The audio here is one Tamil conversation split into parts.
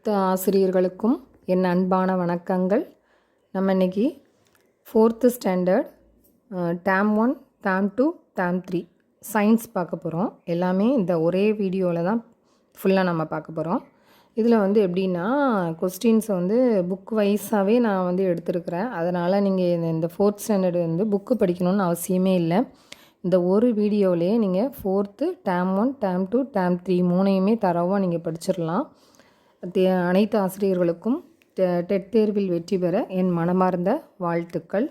அனைத்து ஆசிரியர்களுக்கும் என் அன்பான வணக்கங்கள். நம்ம இன்றைக்கி 4th standard term 1 term 2 term 3 science பார்க்க போகிறோம். எல்லாமே இந்த ஒரே வீடியோவில் தான் ஃபுல்லாக நம்ம பார்க்க போகிறோம். இதில் எப்படின்னா கொஸ்டின்ஸை புக் வைஸாகவே நான் எடுத்துருக்கிறேன். அதனால் நீங்கள் இந்த 4th ஸ்டாண்டர்டு புக்கு படிக்கணும்னு அவசியமே இல்லை. இந்த ஒரு வீடியோவிலே நீங்கள் 4th டேம் 1 டேம் 2 டேம் 3 மூணையுமே தரவாக நீங்கள் படிச்சிடலாம். அனைத்து ஆசிரியர்களுக்கும் டெட் தேர்வில் வெற்றி பெற என் மனமார்ந்த வாழ்த்துக்கள்.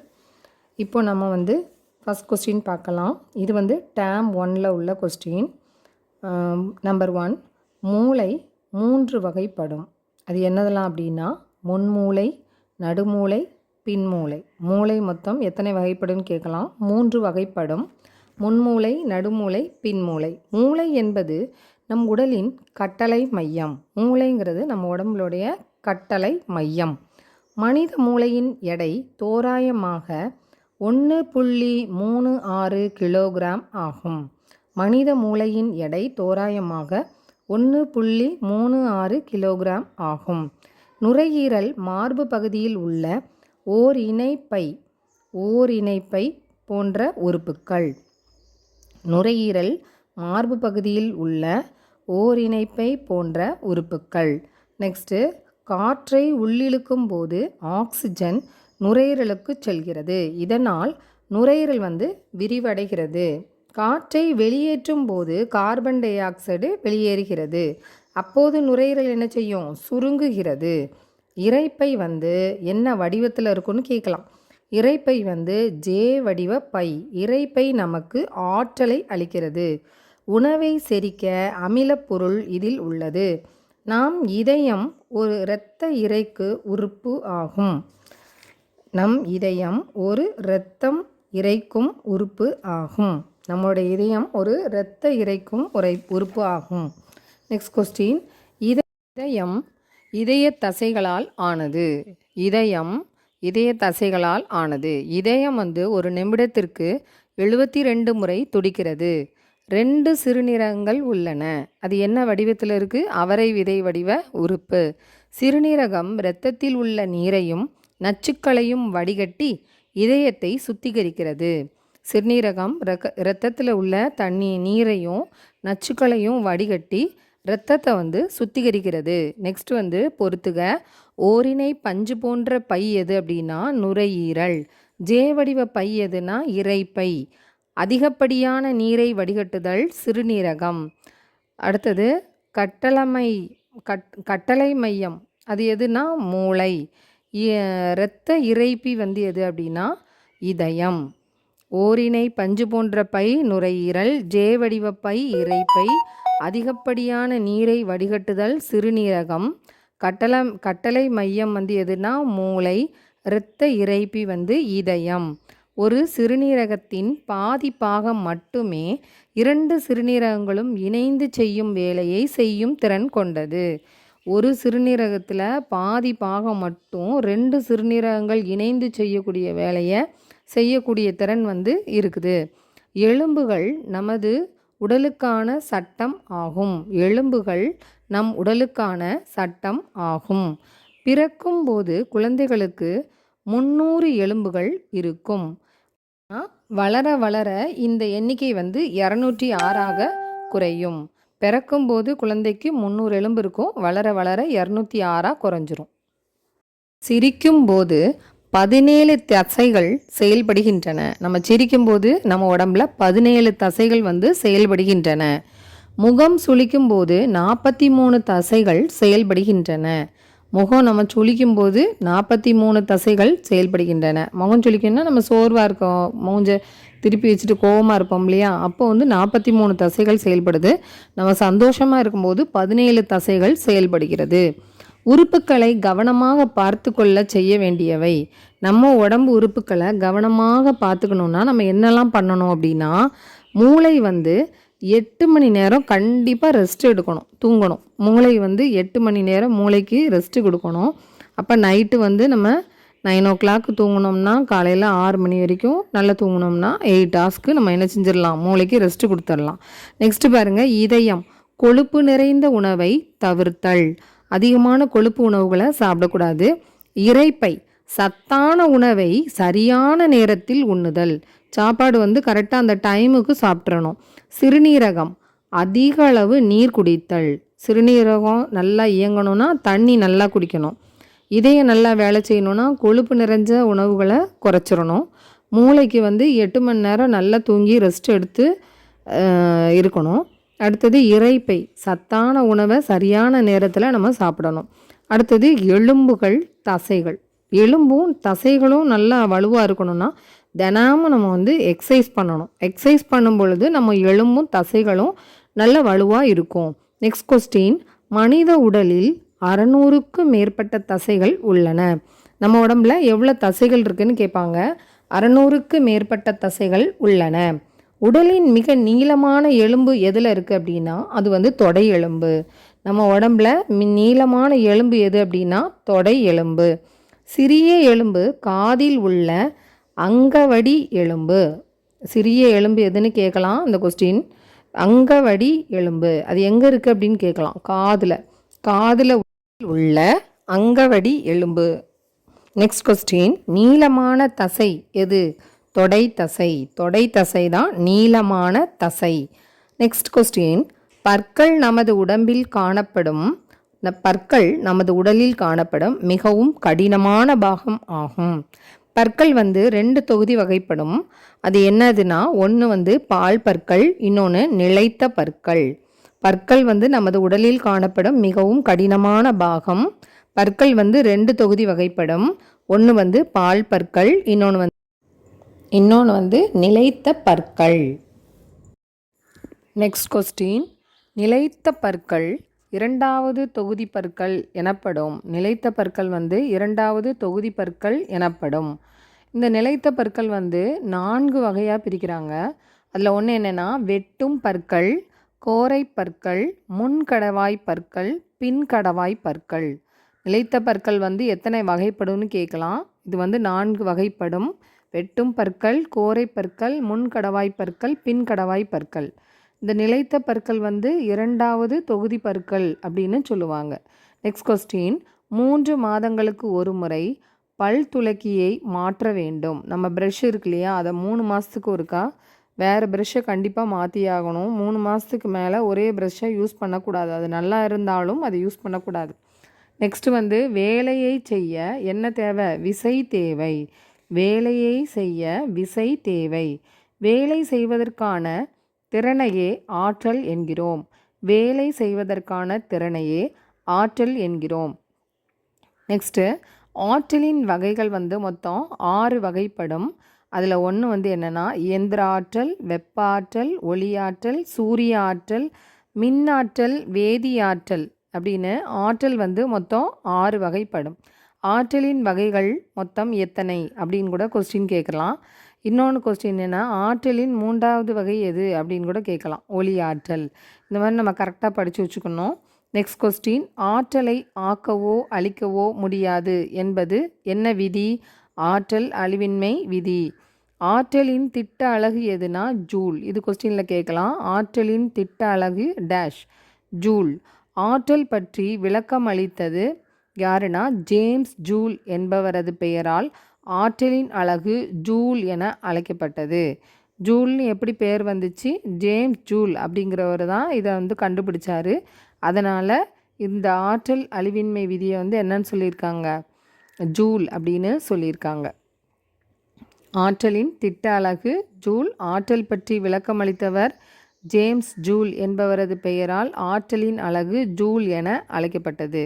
இப்போ நம்ம ஃபஸ்ட் கொஸ்டின் பார்க்கலாம். இது டேம் 1ல் உள்ள கொஸ்டின். நம்பர் 1, மூளை 3 வகைப்படும். அது என்னதெல்லாம் அப்படின்னா முன்மூளை, நடுமூளை, பின்மூளை. மூளை மொத்தம் எத்தனை வகைப்படும்னு கேட்கலாம். 3 வகைப்படும். முன்மூளை, நடுமூளை, பின்மூளை. மூளை என்பது நம் உடலின் கட்டளை மையம். மூளைங்கிறது நம்ம உடம்புடைய கட்டளை மையம். மனித மூளையின் எடை தோராயமாக 1.36 கிலோகிராம் ஆகும். மனித மூளையின் எடை தோராயமாக 1.36 கிலோகிராம் ஆகும். நுரையீரல் மார்பு பகுதியில் உள்ள ஓரிணைப்பை போன்ற உறுப்புக்கள். நுரையீரல் மார்பு பகுதியில் உள்ள ஓரிணைப்பை போன்ற உறுப்புக்கள். நெக்ஸ்ட்டு, காற்றை உள்ளிழுக்கும் போது ஆக்சிஜன் நுரையீரலுக்கு செல்கிறது. இதனால் நுரையீரல் விரிவடைகிறது. காற்றை வெளியேற்றும் போது கார்பன் டை ஆக்சைடு வெளியேறுகிறது. அப்போது நுரையீரல் என்ன செய்யும்? சுருங்குகிறது. இரைப்பை என்ன வடிவத்தில் இருக்குன்னு கேட்கலாம். இரைப்பை ஜே வடிவ பை. இரைப்பை நமக்கு ஆற்றலை அளிக்கிறது. உணவை செரிக்க அமிலப்பொருள் இதில் உள்ளது. நம் இதயம் ஒரு இரத்த இறைக்கு உறுப்பு ஆகும். நம் இதயம் ஒரு இரத்தம் இறைக்கும் உறுப்பு ஆகும். நம்மளுடைய இதயம் ஒரு இரத்த இறைக்கும் உறுப்பு ஆகும். நெக்ஸ்ட் கொஸ்டின், இதயம் இதய தசைகளால் ஆனது. இதயம் இதய தசைகளால் ஆனது. இதயம் ஒரு நிமிடத்திற்கு 72 முறை துடிக்கிறது. 2 சிறுநீரகங்கள் உள்ளன. அது என்ன வடிவத்தில் இருக்குது? அவரை விதை வடிவ உறுப்பு. சிறுநீரகம் இரத்தத்தில் உள்ள நீரையும் நச்சுக்களையும் வடிகட்டி இதயத்தை சுத்திகரிக்கிறது. சிறுநீரகம் இரத்தத்தில் உள்ள நீரையும் நச்சுக்களையும் வடிகட்டி இரத்தத்தை சுத்திகரிக்கிறது. நெக்ஸ்ட் பொறுத்துக, ஓரிணை பஞ்சு போன்ற பை எது அப்படின்னா நுரையீரல். ஜே வடிவ பை எதுனா இரைப்பை. அதிகப்படியான நீரை வடிகட்டுதல் சிறுநீரகம். அடுத்தது கட்டளை மையம். அது எதுனா மூளை. இரத்த இரைப்பி எது அப்படின்னா இதயம். ஓரிணை பஞ்சு போன்ற பை நுரையீரல். ஜே வடிவ பை இரைப்பை. அதிகப்படியான நீரை வடிகட்டுதல் சிறுநீரகம். கட்டளை மையம் எதுனா மூளை. இரத்த இரைப்பி இதயம். ஒரு சிறுநீரகத்தின் பாதி பாகம் மட்டுமே 2 சிறுநீரகங்களும் இணைந்து செய்யும் வேலையை செய்யும் திறன் கொண்டது. ஒரு சிறுநீரகத்தில் பாதி பாகம் மட்டும் 2 சிறுநீரகங்கள் இணைந்து செய்யக்கூடிய வேலையை செய்யக்கூடிய திறன் இருக்குது. எலும்புகள் நமது உடலுக்கான சட்டம் ஆகும். எலும்புகள் நம் உடலுக்கான சட்டம் ஆகும். பிறக்கும் போது குழந்தைகளுக்கு 300 எலும்புகள் இருக்கும். வளர வளர இந்த எண்ணிக்கை 206 குறையும். பிறக்கும்போது குழந்தைக்கு 300 எலும்பு இருக்கும். வளர வளர 206 குறைஞ்சிரும். சிரிக்கும்போது 17 தசைகள் செயல்படுகின்றன. நம்ம சிரிக்கும்போது நம்ம உடம்புல 17 தசைகள் செயல்படுகின்றன. முகம் சுளிக்கும்போது 43 தசைகள் செயல்படுகின்றன. முகம் நம்ம சுளிக்கும்போது 43 தசைகள் செயல்படுகின்றன. முகம் சுளிக்கணும்னா நம்ம சோர்வாக இருக்கோம், மூஞ்ச திருப்பி வச்சுட்டு கோவமாக இருப்போம் இல்லையா? அப்போ 43 தசைகள் செயல்படுது. நம்ம சந்தோஷமாக இருக்கும்போது 17 தசைகள் செயல்படுகிறது. உறுப்புகளை கவனமாக பார்த்து கொள்ள செய்ய வேண்டியவை. நம்ம உடம்பு உறுப்புகளை கவனமாக பார்த்துக்கணுன்னா நம்ம என்னெல்லாம் பண்ணணும் அப்படின்னா, மூளை 8 மணி நேரம் கண்டிப்பாக ரெஸ்ட் எடுக்கணும், தூங்கணும். மூளை 8 மணி நேரம் மூளைக்கு ரெஸ்ட்டு கொடுக்கணும். அப்போ நைட்டு நம்ம 9 o'clock தூங்கினோம்னா காலையில் 6 மணி வரைக்கும் நல்லா தூங்கினோம்னா 8 hours நம்ம என்ன செஞ்சிடலாம், மூளைக்கு ரெஸ்ட்டு கொடுத்துடலாம். நெக்ஸ்ட்டு பாருங்கள், இதயம் கொழுப்பு நிறைந்த உணவை தவிர்த்தல். அதிகமான கொழுப்பு உணவுகளை சாப்பிடக்கூடாது. இரைப்பை, சத்தான உணவை சரியான நேரத்தில் உண்ணுதல். சாப்பாடு வந்து கரெக்டாக அந்த டைமுக்கு சாப்பிட்றணும். சிறுநீரகம், அதிக அளவு நீர் குடித்தல். சிறுநீரகம் நல்லா இயங்கணும்னா தண்ணி நல்லா குடிக்கணும். இதயம் நல்லா வேலை செய்யணும்னா கொழுப்பு நிறைஞ்ச உணவுகளை குறைச்சிடணும். மூளைக்கு வந்து 8 மணி நேரம் நல்லா தூங்கி ரெஸ்ட் எடுத்து இருக்கணும். அடுத்தது இரைப்பை, சத்தான உணவை சரியான நேரத்தில் நம்ம சாப்பிடணும். அடுத்தது எலும்புகள், தசைகள். எலும்பும் தசைகளும் நல்லா வலுவாக இருக்கணும்னா தினமும் நம்ம வந்து எக்ஸசைஸ் பண்ணணும். எக்ஸசைஸ் பண்ணும் பொழுது நம்ம எலும்பும் தசைகளும் நல்ல வலுவாக இருக்கும். நெக்ஸ்ட் கொஸ்டின், மனித உடலில் 600க்கும் மேற்பட்ட தசைகள் உள்ளன. நம்ம உடம்புல எவ்வளோ தசைகள் இருக்குன்னு கேட்பாங்க. 600க்கு மேற்பட்ட தசைகள் உள்ளன. உடலின் மிக நீளமான எலும்பு எதில் இருக்குது அப்படின்னா அது வந்து தொடை எலும்பு. நம்ம உடம்புல நீளமான எலும்பு எது அப்படின்னா தொடை எலும்பு. சிறிய எலும்பு காதில் உள்ள அங்கவடி எலும்பு. சிறிய எலும்பு எதுன்னு கேட்கலாம் இந்த கொஸ்டின். அங்கவடி எலும்பு அது எங்கே இருக்குது அப்படின்னு கேட்கலாம். காதில் உள்ள அங்கவடி எலும்பு. நெக்ஸ்ட் கொஸ்டின், நீளமான தசை எது? தொடை தசை. தொடை தசை தான் நீளமான தசை. நெக்ஸ்ட் கொஸ்டின், பற்கள் நமது உடம்பில் காணப்படும் பற்கள் நமது உடலில் காணப்படும் மிகவும் கடினமான பாகம் ஆகும். பற்கள் வந்து 2 தொகுதி வகைப்படும். அது என்னதுன்னா, ஒன்று வந்து பால் பற்கள், இன்னொன்று நிலைத்த பற்கள். பற்கள் வந்து நமது உடலில் காணப்படும் மிகவும் கடினமான பாகம். பற்கள் வந்து 2 தொகுதி வகைப்படும். ஒன்று வந்து பால் பற்கள், இன்னொன்று வந்து நிலைத்த பற்கள். நெக்ஸ்ட் கொஸ்டின், நிலைத்த பற்கள் 2வது தொகுதி பற்கள் எனப்படும். நிலைத்த பற்கள் வந்து 2வது தொகுதி பற்கள் எனப்படும். இந்த நிலைத்த பற்கள் வந்து 4 வகையாக பிரிக்கிறாங்க. அதில் ஒன்று என்னென்னா, வெட்டும் பற்கள், கோரை பற்கள், முன்கடவாய் பற்கள், பின்கடவாய் பற்கள். நிலைத்த பற்கள் வந்து எத்தனை வகைப்படும்னு கேட்கலாம். இது வந்து 4 வகைப்படும். வெட்டும் பற்கள், கோரை பற்கள், முன்கடவாய் பற்கள், பின்கடவாய் பற்கள். இந்த நிலைத்த பற்கள் வந்து 2வது தொகுதி பற்கள் அப்படின்னு சொல்லுவாங்க. நெக்ஸ்ட் கொஸ்டின், 3 மாதங்களுக்கு ஒரு முறை பல் துலக்கியை மாற்ற வேண்டும். நம்ம ப்ரஷ் இருக்கு இல்லையா, அதை 3 மாதத்துக்கு ஒருக்கா வேறு ப்ரஷ்ஷை கண்டிப்பாக மாற்றி ஆகணும். 3 மாதத்துக்கு மேலே ஒரே ப்ரஷ்ஷை யூஸ் பண்ணக்கூடாது. அது நல்லா இருந்தாலும் அதை யூஸ் பண்ணக்கூடாது. நெக்ஸ்ட்டு வந்து வேலையை செய்ய என்ன தேவை? விசை தேவை. வேலையை செய்ய விசை தேவை. வேலை செய்வதற்கான திறனையே ஆற்றல் என்கிறோம். வேலை செய்வதற்கான திறனையே ஆற்றல் என்கிறோம். நெக்ஸ்ட்டு, ஆற்றலின் வகைகள் வந்து மொத்தம் 6 வகைப்படும். அதில் ஒன்று வந்து என்னென்னா, இயந்திர ஆற்றல், வெப்ப ஆற்றல், ஒளியாற்றல், சூரிய ஆற்றல், மின்னாற்றல், வேதியாற்றல் அப்படின்னு ஆற்றல் வந்து மொத்தம் 6 வகைப்படும். ஆற்றலின் வகைகள் மொத்தம் எத்தனை அப்படின்னு கூட கொஸ்டின் கேட்கலாம். இன்னொன்று கொஸ்டின் என்னென்னா, ஆற்றலின் 3வது வகை எது அப்படின்னு கூட கேட்கலாம். ஒளி ஆற்றல். இந்த மாதிரி நம்ம கரெக்டாக படித்து வச்சுக்கணும். நெக்ஸ்ட் கொஸ்டின், ஆற்றலை ஆக்கவோ அழிக்கவோ முடியாது என்பது என்ன விதி? ஆற்றல் அழிவின்மை விதி. ஆற்றலின் திட்ட அலகு எதுனா ஜூல். இது கொஸ்டினில் கேட்கலாம். ஆற்றலின் திட்ட அலகு டேஷ் ஜூல். ஆற்றல் பற்றி விளக்கம் அளித்தது யாருன்னா ஜேம்ஸ் ஜூல் என்பவரது பெயரால் ஆற்றலின் அலகு ஜூல் என அழைக்கப்பட்டது. ஜூல்னு எப்படி பேர் வந்துச்சு? ஜேம்ஸ் ஜூல் அப்படிங்கிறவர் தான் இதை வந்து கண்டுபிடிச்சாரு. அதனால் இந்த ஆற்றல் அழிவின்மை விதியை வந்து என்னன்னு சொல்லியிருக்காங்க? ஜூல் அப்படின்னு சொல்லியிருக்காங்க. ஆற்றலின் திட்ட அலகு ஜூல். ஆற்றல் பற்றி விளக்கமளித்தவர் ஜேம்ஸ் ஜூல் என்பவரது பெயரால் ஆற்றலின் அலகு ஜூல் என அழைக்கப்பட்டது.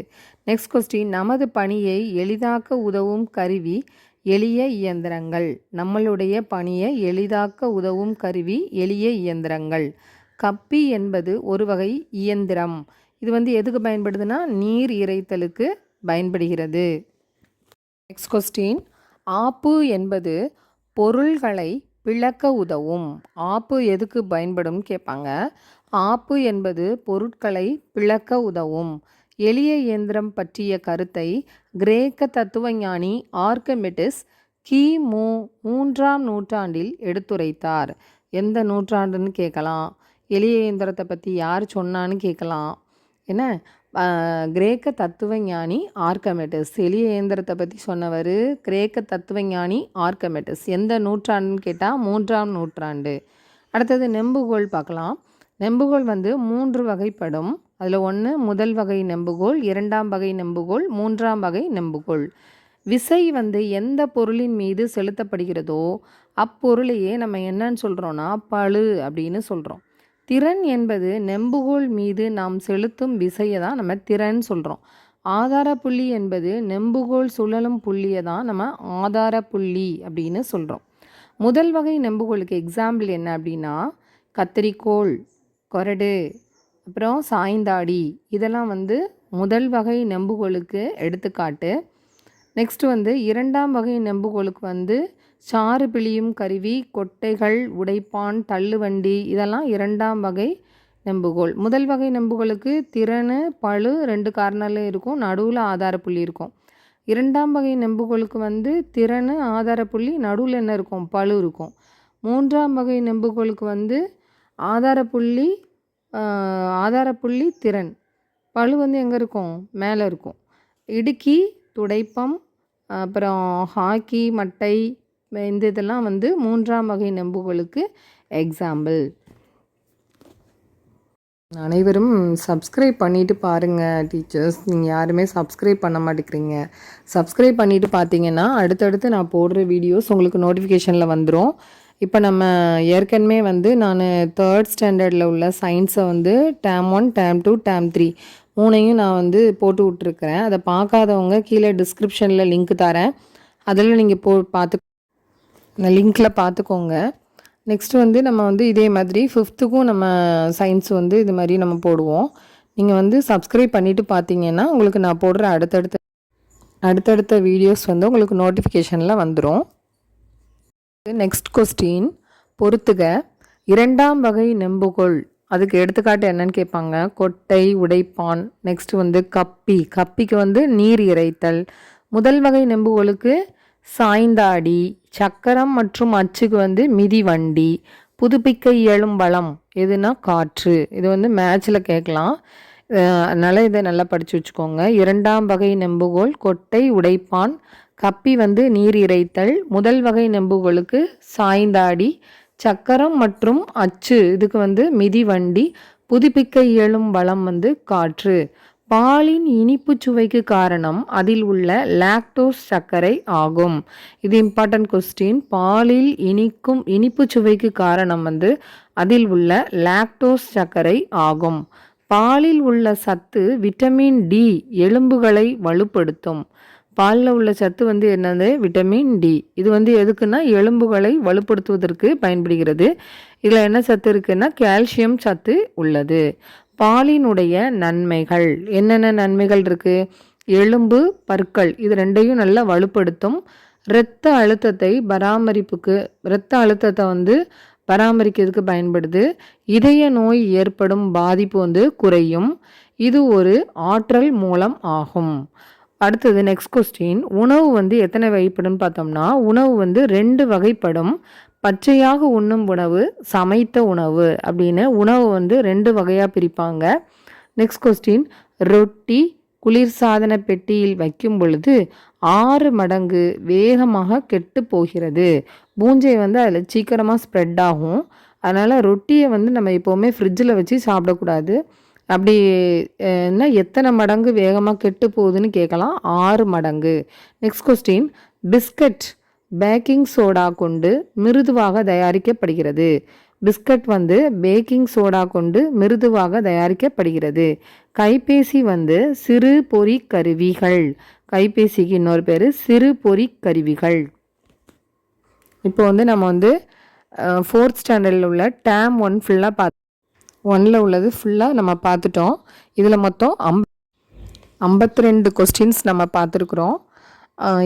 நெக்ஸ்ட் கொஸ்டின், நமது பணியை எளிதாக்க உதவும் கருவி எளிய இயந்திரங்கள். நம்மளுடைய பணியை எளிதாக்க உதவும் கருவி எளிய இயந்திரங்கள். கப்பி என்பது ஒரு வகை இயந்திரம். இது வந்து எதுக்கு பயன்படுதுன்னா நீர் இறைத்தலுக்கு பயன்படுகிறது. நெக்ஸ்ட் கொஸ்டின், ஆப்பு என்பது பொருள்களை பிளக்க உதவும். ஆப்பு எதுக்கு பயன்படும் கேட்பாங்க. ஆப்பு என்பது பொருட்களை பிளக்க உதவும். எளிய இயந்திரம் பற்றிய கருத்தை கிரேக்க தத்துவஞானி ஆர்க்கிமெடிஸ் கிமு 3ஆம் நூற்றாண்டில் எடுத்துரைத்தார். எந்த நூற்றாண்டுன்னு கேட்கலாம். எளிய இயந்திரத்தை பற்றி யார் சொன்னான்னு கேட்கலாம். என்ன, கிரேக்க தத்துவஞானி ஆர்கமெட்டிஸ். எளிய இயந்திரத்தை பற்றி சொன்னவர் கிரேக்க தத்துவஞானி ஆர்கமெட்டிஸ். எந்த நூற்றாண்டுன்னு கேட்டால் 3ஆம் நூற்றாண்டு. அடுத்தது நெம்புகோல் பார்க்கலாம். நெம்புகோல் வந்து 3 வகைப்படும். அதில் ஒன்று முதல் வகை நெம்புகோல், 2ஆம் வகை நெம்புகோல், 3ஆம் வகை நெம்புகோல். விசை வந்து எந்த பொருளின் மீது செலுத்தப்படுகிறதோ அப்பொருளையே நம்ம என்னன்னு சொல்கிறோன்னா பளு அப்படின்னு சொல்கிறோம். திறன் என்பது நெம்புகோல் மீது நாம் செலுத்தும் விசையை தான் நம்ம திறன் சொல்கிறோம். ஆதார புள்ளி என்பது நெம்புகோல் சுழலும் புள்ளியை தான் நம்ம ஆதார புள்ளி அப்படின்னு சொல்கிறோம். முதல் வகை நெம்புகோலுக்கு எக்ஸாம்பிள் என்ன அப்படின்னா கத்தரிக்கோல், கொரடு, அப்புறம் சாய்ந்தாடி, இதெல்லாம் வந்து முதல் வகை நெம்புகோலுக்கு எடுத்துக்காட்டு. நெக்ஸ்ட்டு வந்து 2ஆம் வகை நெம்புகோலுக்கு வந்து சாறு பிழியும் கருவி, கொட்டைகள், உடைப்பான், தள்ளுவண்டி, இதெல்லாம் 2ஆம் வகை நெம்புகோல். முதல் வகை நெம்புகோலுக்கு திறனு பளு 2 கார்னர்லையும் இருக்கும், நடுவில் ஆதார புள்ளி இருக்கும். 2ஆம் வகை நெம்புகோலுக்கு வந்து திறனு ஆதார புள்ளி, நடுவில் என்ன இருக்கும் பளு இருக்கும். 3ஆம் வகை நெம்புகோலுக்கு வந்து ஆதார புள்ளி திறன், பளு வந்து எங்கே இருக்கும் மேலே இருக்கும். இடுக்கி, துடைப்பம், அப்புறம் ஹாக்கி, மட்டை, இந்த இதெல்லாம் வந்து 3ஆம் வகை நெம்புகோலுக்கு எக்ஸாம்பிள். அனைவரும் சப்ஸ்கிரைப் பண்ணிவிட்டு பாருங்கள் டீச்சர்ஸ். நீங்கள் யாருமே சப்ஸ்கிரைப் பண்ண மாட்டேங்கிறீங்க. சப்ஸ்கிரைப் பண்ணிவிட்டு பார்த்தீங்கன்னா அடுத்தடுத்து நான் போடுற வீடியோஸ் உங்களுக்கு நோட்டிஃபிகேஷனில் வந்துடும். இப்போ நம்ம ஏற்கனவே வந்து நான் 3rd ஸ்டாண்டர்டில் உள்ள சயின்ஸை வந்து டேம் 1, டேம் 2, டேம் 3 3ஐயும் நான் வந்து போட்டு விட்ருக்குறேன். அதை பார்க்காதவங்க கீழே டிஸ்கிரிப்ஷனில் லிங்க் தரேன், அதில் நீங்கள் பார்த்து இந்த லிங்க்கில் பார்த்துக்கோங்க. நெக்ஸ்ட்டு வந்து நம்ம வந்து இதே மாதிரி 5த்துக்கும் நம்ம சயின்ஸ் வந்து இது மாதிரி நம்ம போடுவோம். நீங்கள் வந்து சப்ஸ்கிரைப் பண்ணிவிட்டு பார்த்தீங்கன்னா உங்களுக்கு நான் போடுற அடுத்தடுத்த வீடியோஸ் வந்து உங்களுக்கு நோட்டிஃபிகேஷனில் வந்துடும். நெக்ஸ்ட் கொஸ்டின் பொறுத்துக. 2ஆம் வகை நெம்புகோல் அதுக்கு எடுத்துக்காட்டு என்னன்னு கேட்பாங்க. கொட்டை, உடைப்பான். நெக்ஸ்ட்டு வந்து கப்பிக்கு வந்து நீர் இறைத்தல். முதல் வகை நெம்புகோலுக்கு சாய்ந்தாடி. சக்கரம் மற்றும் அச்சுக்கு வந்து மிதிவண்டி. புதுப்பிக்க இயலும் வளம் எதுனா காற்று. இது வந்து மேட்ச்சில் கேட்கலாம், அதனால் இதை நல்லா படித்து வச்சுக்கோங்க. 2ஆம் வகை நெம்புகோல் கொட்டை, உடைப்பான். கப்பி வந்து நீர் இறைத்தல். முதல் வகை நெம்புகோலுக்கு சாய்ந்தாடி. சக்கரம் மற்றும் அச்சு இதுக்கு வந்து மிதிவண்டி. புதுப்பிக்க இயலும் வளம் வந்து காற்று. பாலின் இனிப்பு சுவைக்கு காரணம் அதில் உள்ள லாக்டோஸ் சர்க்கரை ஆகும். இது இம்பார்ட்டன்ட் கொஸ்டின். பாலில் இனிப்பு சுவைக்கு காரணம் வந்து அதில் உள்ள லாக்டோஸ் சர்க்கரை ஆகும். பாலில் உள்ள சத்து விட்டமின் டி எலும்புகளை வலுப்படுத்தும். பாலில் உள்ள சத்து வந்து என்னது விட்டமின் டி. இது வந்து எதுக்குன்னா எலும்புகளை வலுப்படுத்துவதற்கு பயன்படுகிறது. இதில் என்ன சத்து இருக்குன்னா கால்சியம் சத்து உள்ளது. பாலினுடைய நன்மைகள் என்னென்ன நன்மைகள் இருக்குது? எலும்பு, பற்கள் இது 2ஐயும் நல்லா வலுப்படுத்தும். இரத்த அழுத்தத்தை வந்து பராமரிக்கிறதுக்கு பயன்படுது. இதய நோய் ஏற்படும் பாதிப்பு வந்து குறையும். இது ஒரு ஆற்றல் மூலம் ஆகும். அடுத்தது நெக்ஸ்ட் கொஸ்டின். உணவு வந்து எத்தனை வகைப்படும் பார்த்தோம்னா உணவு வந்து 2 வகைப்படும். பச்சையாக உண்ணும் உணவு, சமைத்த உணவு அப்படின்னு உணவு வந்து 2 வகையாக பிரிப்பாங்க. Next question. ரொட்டி குளிர்சாதன பெட்டியில் வைக்கும் பொழுது 6 மடங்கு வேகமாக கெட்டு போகிறது. பூஞ்சை வந்து அதில் சீக்கிரமாக ஸ்ப்ரெட் ஆகும். அதனால் ரொட்டியை வந்து நம்ம எப்போவுமே ஃப்ரிட்ஜில் வச்சு சாப்பிடக்கூடாது. அப்படி என்ன எத்தனை மடங்கு வேகமாக கெட்டு போகுதுன்னு கேட்கலாம். 6 மடங்கு. Next question. Biscuit baking soda கொண்டு மிருதுவாக தயாரிக்கப்படுகிறது. பிஸ்கட் வந்து பேக்கிங் சோடா கொண்டு மிருதுவாக தயாரிக்கப்படுகிறது. கைபேசி வந்து சிறு பொறி கருவிகள். கைபேசிக்கு இன்னொரு பேர் சிறு பொறி கருவிகள். இப்போ வந்து நம்ம வந்து 4th ஸ்டாண்டர்டில் உள்ள டேம் 1 ஃபுல்லாக 1ல் உள்ளது ஃபுல்லாக நம்ம பார்த்துட்டோம். இதில் மொத்தம் 52 கொஸ்டின்ஸ் நம்ம பார்த்துருக்குறோம்.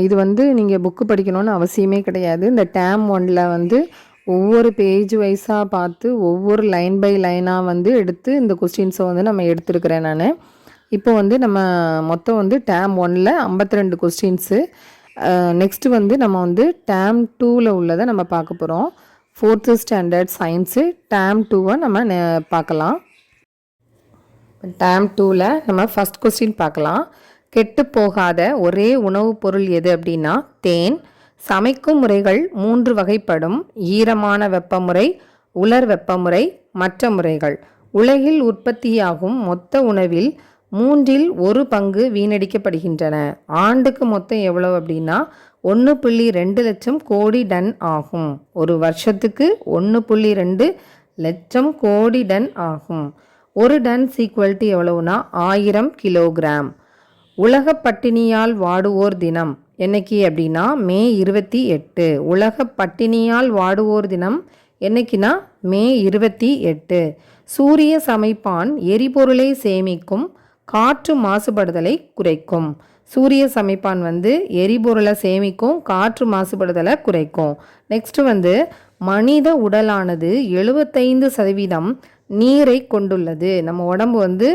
இது வந்து நீங்கள் புக்கு படிக்கணும்னு அவசியமே கிடையாது. இந்த டேம் 1ல் வந்து ஒவ்வொரு பேஜ் வைஸாக பார்த்து ஒவ்வொரு லைன் பை லைனாக வந்து எடுத்து இந்த கொஸ்டின்ஸை வந்து நம்ம எடுத்துருக்கிறேன் நான். இப்போ வந்து நம்ம மொத்தம் வந்து டேம் 1ல் 52 கொஸ்டின்ஸு. நெக்ஸ்ட்டு வந்து நம்ம வந்து டேம் 2ல் உள்ளதை நம்ம பார்க்க போகிறோம். 4th ஸ்டாண்டர்ட் சயின்ஸு டேம் 2வை நம்ம பார்க்கலாம். டேம் 2ல் நம்ம ஃபஸ்ட் கொஸ்டின் பார்க்கலாம். கெட்டு போகாத ஒரே உணவுப் பொருள் எது அப்படின்னா தேன். சமைக்கும் முறைகள் 3 வகைப்படும். ஈரமான வெப்பமுறை, உலர் வெப்பமுறை, மற்ற முறைகள். உலகில் உற்பத்தியாகும் மொத்த உணவில் 1/3 பங்கு வீணடிக்கப்படுகின்றன. ஆண்டுக்கு மொத்தம் எவ்வளவு அப்படின்னா 1.2 லட்சம் கோடி டன் ஆகும். ஒரு வருஷத்துக்கு 1.2 லட்சம் கோடி டன் ஆகும். ஒரு டன் ஈக்குவல்ட்டு எவ்வளவுனா 1000 கிலோகிராம். உலக பட்டினியால் வாடுவோர் தினம் என்னைக்கு அப்படின்னா மே 28. உலக பட்டினியால் வாடுவோர் தினம் என்னைக்குன்னா மே 28. சூரிய சமைப்பான் எரிபொருளை சேமிக்கும், காற்று மாசுபடுதலை குறைக்கும். சூரிய சமைப்பான் எரிபொருளை சேமிக்கும், காற்று மாசுபடுதலை குறைக்கும். நெக்ஸ்ட்டு மனித உடலானது 75% நீரை கொண்டுள்ளது. நம்ம உடம்பு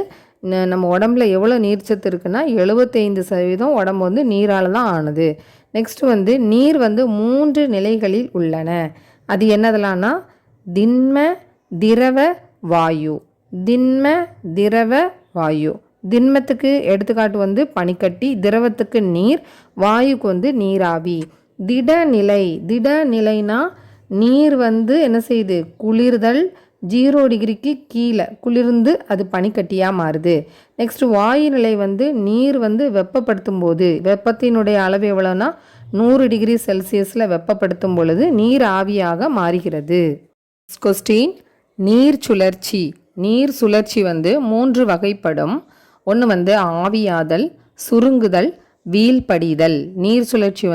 நம்ம உடம்புல எவ்வளோ நீர்ச்சத்து இருக்குன்னா 75% உடம்பு நீரால் தான் ஆனது. நெக்ஸ்ட்டு நீர் 3 நிலைகளில் உள்ளன. அது என்னதெல்லாம்னா திண்ம, திரவ, வாயு. திண்ம, திரவ, வாயு. திண்மத்துக்கு எடுத்துக்காட்டு பனிக்கட்டி, திரவத்துக்கு நீர், வாயுக்கு நீராவி. திடநிலை. திடநிலைனா நீர் என்ன செய்யுது, குளிர்தல், 0 டிகிரிக்கு கீழே குளிர்ந்து அது பனிக்கட்டியாக மாறுது. நெக்ஸ்ட்டு வாயு நிலை நீர் வெப்பப்படுத்தும் போது, வெப்பத்தினுடைய அளவு எவ்வளோனா 100 டிகிரி செல்சியஸில் வெப்பப்படுத்தும் பொழுது நீர் ஆவியாக மாறுகிறது. கொஸ்டின், நீர் சுழற்சி. நீர் சுழற்சி 3 வகைப்படும். ஒன்று ஆவியாதல், சுருங்குதல், வீழ்படிதல். நீர் சுழற்சி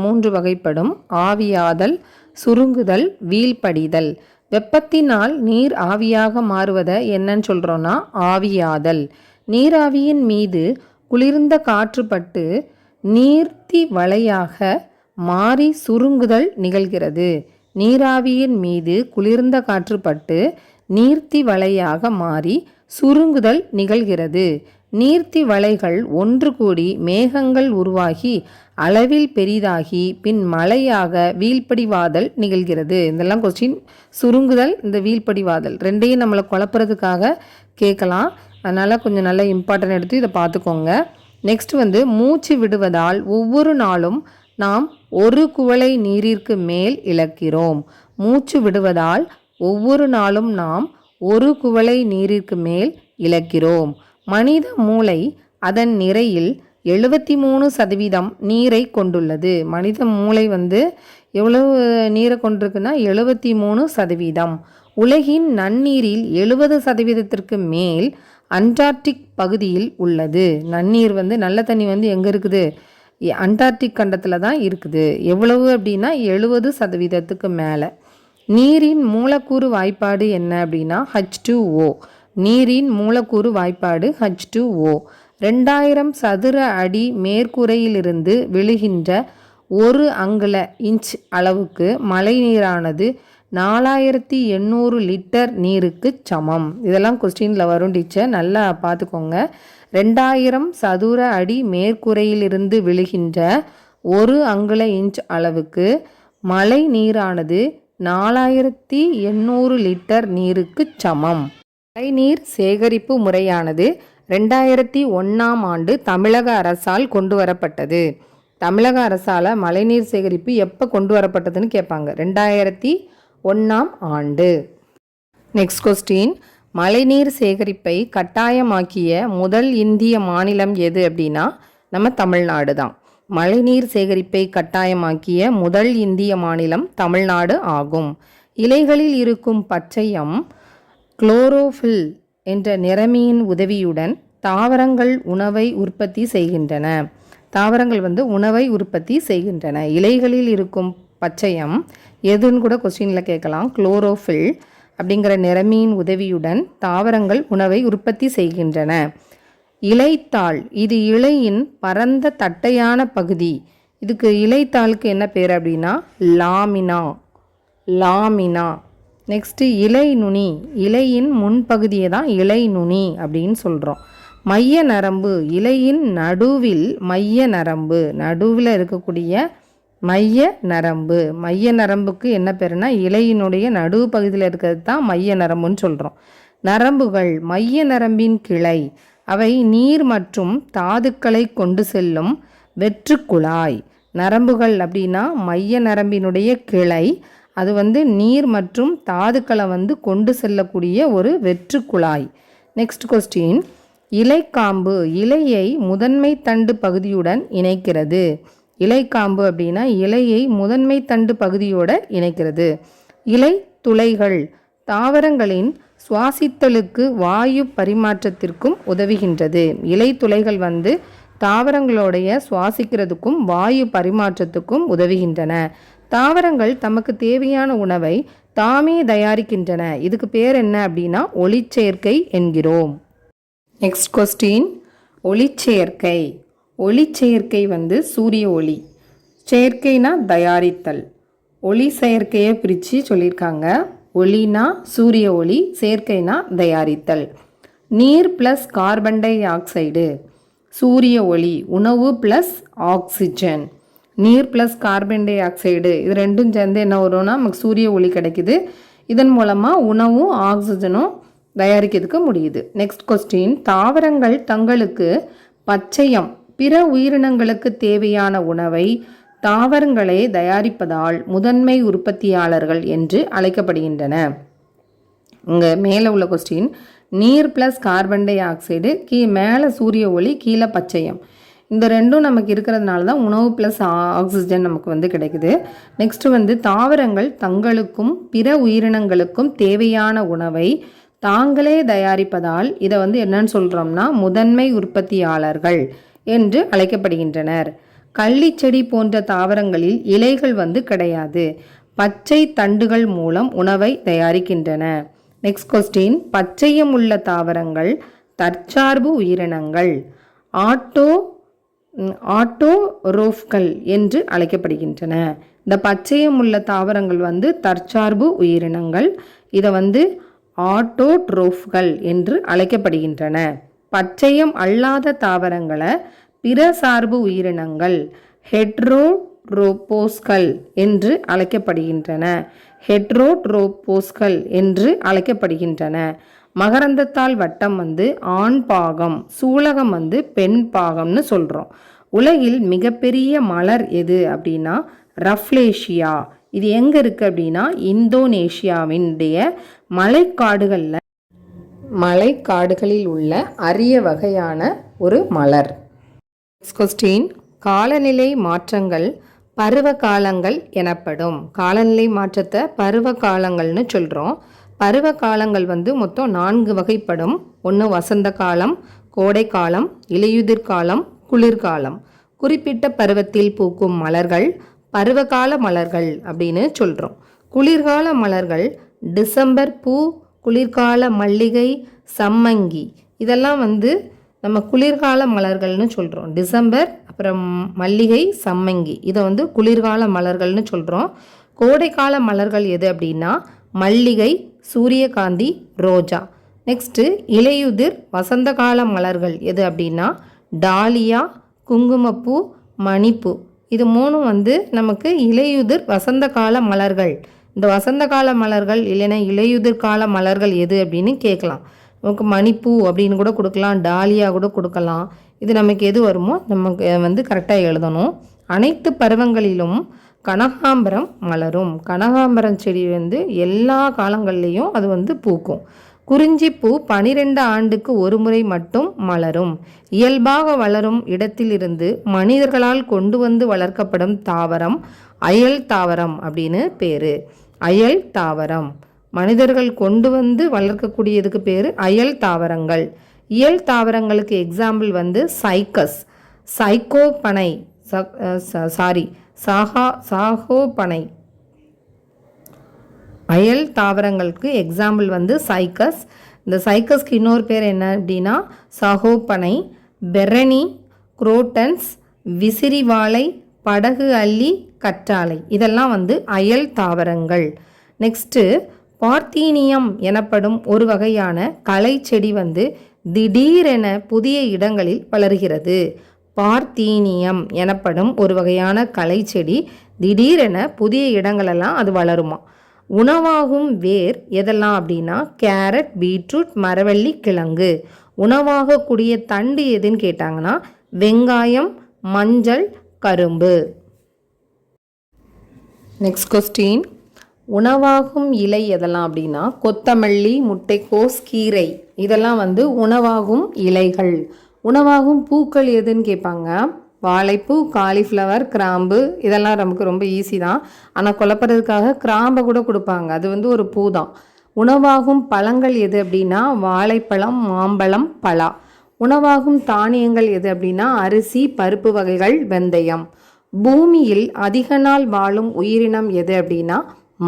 3 வகைப்படும். ஆவியாதல், சுருங்குதல், வீழ்படிதல். வெப்பத்தினால் நீர் ஆவியாக மாறுவதை என்னன்னு சொல்கிறோன்னா ஆவியாதல். நீராவியின் மீது குளிர்ந்த காற்று பட்டு நீர்த்தி வளையாக மாறி சுருங்குதல் நிகழ்கிறது. நீராவியின் மீது குளிர்ந்த காற்று பட்டு நீர்த்தி வளையாக மாறி சுருங்குதல் நிகழ்கிறது. நீர்த்தி வளைகள் ஒன்று கூடி மேகங்கள் உருவாகி அளவில் பெரிதாகி பின் மழையாக வீழ்படிவாதல் நிகழ்கிறது. இதெல்லாம் கொஸ்டின். சுருங்குதல், இந்த வீழ்படிவாதல் ரெண்டையும் நம்மளை குழப்புறதுக்காக கேட்கலாம். அதனால் கொஞ்சம் நல்லா இம்பார்ட்டன்ட் எடுத்து இதை பார்த்துக்கோங்க. நெக்ஸ்ட் மூச்சு விடுவதால் ஒவ்வொரு நாளும் நாம் 1 குவளை நீரிற்கு மேல் இழக்கிறோம். மூச்சு விடுவதால் ஒவ்வொரு நாளும் நாம் 1 குவளை நீரிற்கு மேல் இழக்கிறோம். மனித மூளை அதன் நிறையில் 73% நீரை கொண்டுள்ளது. மனித மூளை எவ்வளவு நீரை கொண்டிருக்குன்னா 73%. உலகின் நன்னீரில் 70% மேல் அண்டார்டிக் பகுதியில் உள்ளது. நன்னீர் நல்ல தண்ணி எங்கே இருக்குது, அண்டார்டிக் கண்டத்தில் தான் இருக்குது. எவ்வளவு அப்படின்னா 70% மேலே. நீரின் மூலக்கூறு வாய்ப்பாடு என்ன அப்படின்னா H2O. நீரின் மூலக்கூறு வாய்ப்பாடு H2O. 2000 சதுர அடி மேற்கூரையிலிருந்து விழுகின்ற 1 அங்குல இன்ச் அளவுக்கு மழை நீரானது 4800 லிட்டர் நீருக்கு சமம். இதெல்லாம் கொஸ்டினில் வரும் டீச்சர், நல்லா பார்த்துக்கோங்க. 2000 சதுர அடி மேற்கூரையிலிருந்து விழுகின்ற 1 அங்குல இன்ச் அளவுக்கு மழை நீரானது 4800 லிட்டர் நீருக்கு சமம். மழைநீர் சேகரிப்பு முறையானது 2001ஆம் ஆண்டு தமிழக அரசால் கொண்டு வரப்பட்டது. தமிழக அரசால் மழைநீர் சேகரிப்பு எப்போ கொண்டு வரப்பட்டதுன்னு கேட்பாங்க. 2001ஆம் ஆண்டு. நெக்ஸ்ட் கொஸ்டின், மழைநீர் சேகரிப்பை கட்டாயமாக்கிய முதல் இந்திய மாநிலம் எது அப்படின்னா நம்ம தமிழ்நாடு தான். மழைநீர் சேகரிப்பை கட்டாயமாக்கிய முதல் இந்திய மாநிலம் தமிழ்நாடு ஆகும். இலைகளில் இருக்கும் பச்சையம் குளோரோஃபில் என்ற நிறமியின் உதவியுடன் தாவரங்கள் உணவை உற்பத்தி செய்கின்றன. தாவரங்கள் உணவை உற்பத்தி செய்கின்றன. இலைகளில் இருக்கும் பச்சையம் எதுன்னு கூட கொஸ்டினில் கேட்கலாம். குளோரோஃபில் அப்படிங்கிற நிறமியின் உதவியுடன் தாவரங்கள் உணவை உற்பத்தி செய்கின்றன. இலைத்தாள், இது இலையின் பரந்த தட்டையான பகுதி. இதுக்கு இலைத்தாளுக்கு என்ன பேர் அப்படின்னா லாமினா. லாமினா. நெக்ஸ்ட்டு இலை நுனி. இலையின் முன்பகுதியை தான் இலை நுனி அப்படின்னு சொல்கிறோம். மைய நரம்பு, இலையின் நடுவில் மைய நரம்பு, நடுவில் இருக்கக்கூடிய மைய நரம்பு. மைய நரம்புக்கு என்ன பேருனா இலையினுடைய நடுவு பகுதியில் இருக்கிறது தான் மைய நரம்புன்னு சொல்கிறோம். நரம்புகள் மைய நரம்பின் கிளை. அவை நீர் மற்றும் தாதுக்களை கொண்டு செல்லும் வெற்றுக்குழாய். நரம்புகள் அப்படின்னா மைய நரம்பினுடைய கிளை, அது நீர் மற்றும் தாதுக்களை கொண்டு செல்லக்கூடிய ஒரு வெற்றுக்குழாய். நெக்ஸ்ட் கொஸ்டின், இலைக்காம்பு இலையை முதன்மை தண்டு பகுதியுடன் இணைக்கிறது. இலைக்காம்பு அப்படின்னா இலையை முதன்மை தண்டு பகுதியோடு இணைக்கிறது. இலை துளைகள் தாவரங்களின் சுவாசித்தலுக்கு வாயு பரிமாற்றத்திற்கும் உதவுகின்றது. இலை துளைகள் தாவரங்களுடைய சுவாசிக்கிறதுக்கும் வாயு பரிமாற்றத்துக்கும் உதவுகின்றன. தாவரங்கள் தமக்கு தேவையான உணவை தாமே தயாரிக்கின்றன. இதுக்கு பேர் என்ன அப்படின்னா ஒளிச்சேர்க்கை என்கிறோம். நெக்ஸ்ட் கொஸ்டின், ஒளிச்சேர்க்கை. ஒளிச்சேர்க்கை சூரிய ஒளி. சேர்க்கைனா தயாரித்தல். ஒளி செயற்கையை பிரித்து சொல்லியிருக்காங்க. ஒளினா சூரிய ஒளி, சேர்க்கைனா தயாரித்தல். நீர் ப்ளஸ் கார்பன் டை ஆக்சைடு, சூரிய ஒளி. உணவு ப்ளஸ் ஆக்சிஜன். நீர் ப்ளஸ் கார்பன் டை ஆக்சைடு இது ரெண்டும் சேர்ந்து என்ன வரும்னா நமக்கு சூரிய ஒளி கிடைக்குது. இதன் மூலமாக உணவும் ஆக்சிஜனும் தயாரிக்கிறதுக்கு முடியுது. நெக்ஸ்ட் கொஸ்டின், தாவரங்கள் தங்களுக்கு பச்சையம் பிற உயிரினங்களுக்கு தேவையான உணவை தாவரங்களே தயாரிப்பதால் முதன்மை உற்பத்தியாளர்கள் என்று அழைக்கப்படுகின்றன. இங்கே மேலே உள்ள கொஸ்டின், நீர் ப்ளஸ் கார்பன் டை ஆக்சைடு, மேலே சூரிய ஒளி, கீழே பச்சையம். இந்த ரெண்டும் நமக்கு இருக்கிறதுனால தான் உணவு ப்ளஸ் ஆக்சிஜன் நமக்கு கிடைக்குது. நெக்ஸ்ட்டு தாவரங்கள் தங்களுக்கும் பிற உயிரினங்களுக்கும் தேவையான உணவை தாங்களே தயாரிப்பதால் இதை என்னன்னு சொல்கிறோம்னா முதன்மை உற்பத்தியாளர்கள் என்று அழைக்கப்படுகின்றனர். கள்ளிச்செடி போன்ற தாவரங்களில் இலைகள் கிடையாது. பச்சை தண்டுகள் மூலம் உணவை தயாரிக்கின்றன. நெக்ஸ்ட் கொஸ்டின், பச்சையம் உள்ள தாவரங்கள் தற்சார்பு உயிரினங்கள், ஆட்டோரோஃப்கள் என்று அழைக்கப்படுகின்றன. இந்த பச்சையம் உள்ள தாவரங்கள் தற்சார்பு உயிரினங்கள். இதை ஆட்டோட்ரோஃப்கள் என்று அழைக்கப்படுகின்றன. பச்சையம் அல்லாத தாவரங்களை பிற சார்பு உயிரினங்கள் ஹெட்ரோட்ரோபோஸ்கள் என்று அழைக்கப்படுகின்றன. ஹெட்ரோட்ரோபோஸ்கள் என்று அழைக்கப்படுகின்றன. மகரந்தத்தால் வட்டம் ஆண் பாகம், சூலகம் பெண் பாகம்னு சொல்கிறோம். உலகில் மிகப்பெரிய மலர் எது அப்படின்னா ரஃப்லேஷியா. இது எங்கே இருக்குது அப்படின்னா இந்தோனேஷியாவினுடைய மலைக்காடுகளில் உள்ள அரிய வகையான ஒரு மலர். நெக்ஸ்ட் கொஸ்டின், காலநிலை மாற்றங்கள் பருவ காலங்கள் எனப்படும். காலநிலை மாற்றத்தை பருவ காலங்கள்னு சொல்கிறோம். பருவ காலங்கள் மொத்தம் 4 வகைப்படும். ஒன்று வசந்த காலம், கோடை காலம், இலையுதிர் காலம், குளிர்காலம். குறிப்பிட்ட பருவத்தில் பூக்கும் மலர்கள் பருவகால மலர்கள் அப்படின்னு சொல்கிறோம். குளிர்கால மலர்கள் டிசம்பர் பூ, குளிர்கால மல்லிகை, சம்மங்கி, இதெல்லாம் நம்ம குளிர்கால மலர்கள்னு சொல்கிறோம். டிசம்பர், அப்புறம் மல்லிகை, சம்மங்கி, இதை குளிர்கால மலர்கள்னு சொல்கிறோம். கோடைக்கால மலர்கள் எது அப்படின்னா மல்லிகை, சூரியகாந்தி, ரோஜா. நெக்ஸ்ட்டு இலையுதிர் வசந்த கால மலர்கள் எது அப்படின்னா டாலியா, குங்குமப்பூ, மணிப்பூ. இது மூணும் நமக்கு இலையுதிர் வசந்த கால மலர்கள். இந்த வசந்த கால மலர்கள் இல்லைன்னா இலையுதிர் கால மலர்கள் எது அப்படின்னு கேட்கலாம். நமக்கு மணிப்பூ அப்படின்னு கூட கொடுக்கலாம், டாலியா கூட கொடுக்கலாம். இது நமக்கு எது வருமோ நமக்கு கரெக்டாக எழுதணும். அனைத்து பருவங்களிலும் கனகாம்பரம் மலரும். கனகாம்பரம் செடி எல்லா காலங்கள்லேயும் அது பூக்கும். குறிஞ்சிப்பூ 12 ஆண்டுக்கு ஒரு முறை மட்டும் மலரும். இயல்பாக வளரும் இடத்திலிருந்து மனிதர்களால் கொண்டு வளர்க்கப்படும் தாவரம் அயல் தாவரம் அப்படின்னு பேர். அயல் தாவரம் மனிதர்கள் கொண்டு வளர்க்கக்கூடியதுக்கு பேர் அயல் தாவரங்கள். இயல் தாவரங்களுக்கு எக்ஸாம்பிள் சைக்கஸ், சைக்கோபனை, சாகோபனை. அயல் தாவரங்களுக்கு எக்ஸாம்பிள் சைக்கஸ். இந்த சைக்கஸ்க்கு இன்னொரு பேர் என்ன அப்படின்னா சாகோபனை, பெரணி, குரோட்டன்ஸ், விசிறிவாழை, படகு அல்லி, கற்றாழை. இதெல்லாம் அயல் தாவரங்கள். நெக்ஸ்ட்டு பார்த்தீனியம் எனப்படும் ஒரு வகையான களை செடி திடீரென புதிய இடங்களில் வளர்கிறது. பார்த்தீனியம் எனப்படும் ஒரு வகையான களை செடி திடீரென புதிய இடங்களெல்லாம் அது வளருமா. உணவாகும் வேர் எதெல்லாம் அப்படின்னா கேரட், பீட்ரூட், மரவள்ளி கிழங்கு. உணவாகக்கூடிய தண்டு எதுன்னு கேட்டாங்கன்னா வெங்காயம், மஞ்சள், கரும்பு. நெக்ஸ்ட் கொஸ்டின், உணவாகும் இலை எதெல்லாம் அப்படின்னா கொத்தமல்லி, முட்டைக்கோஸ், கீரை. இதெல்லாம் உணவாகும் இலைகள். உணவாகும் பூக்கள் எதுன்னு கேட்பாங்க வாழைப்பூ, காலிஃப்ளவர், கிராம்பு. இதெல்லாம் நமக்கு ரொம்ப ஈஸி தான், ஆனால் குழப்பறதுக்காக கிராம்பை கூட கொடுப்பாங்க, அது ஒரு பூ தான். உணவாகும் பழங்கள் எது அப்படின்னா வாழைப்பழம், மாம்பழம், பலா. உணவாகும் தானியங்கள் எது அப்படின்னா அரிசி, பருப்பு வகைகள், வெந்தயம். பூமியில் அதிக நாள் வாழும் உயிரினம் எது அப்படின்னா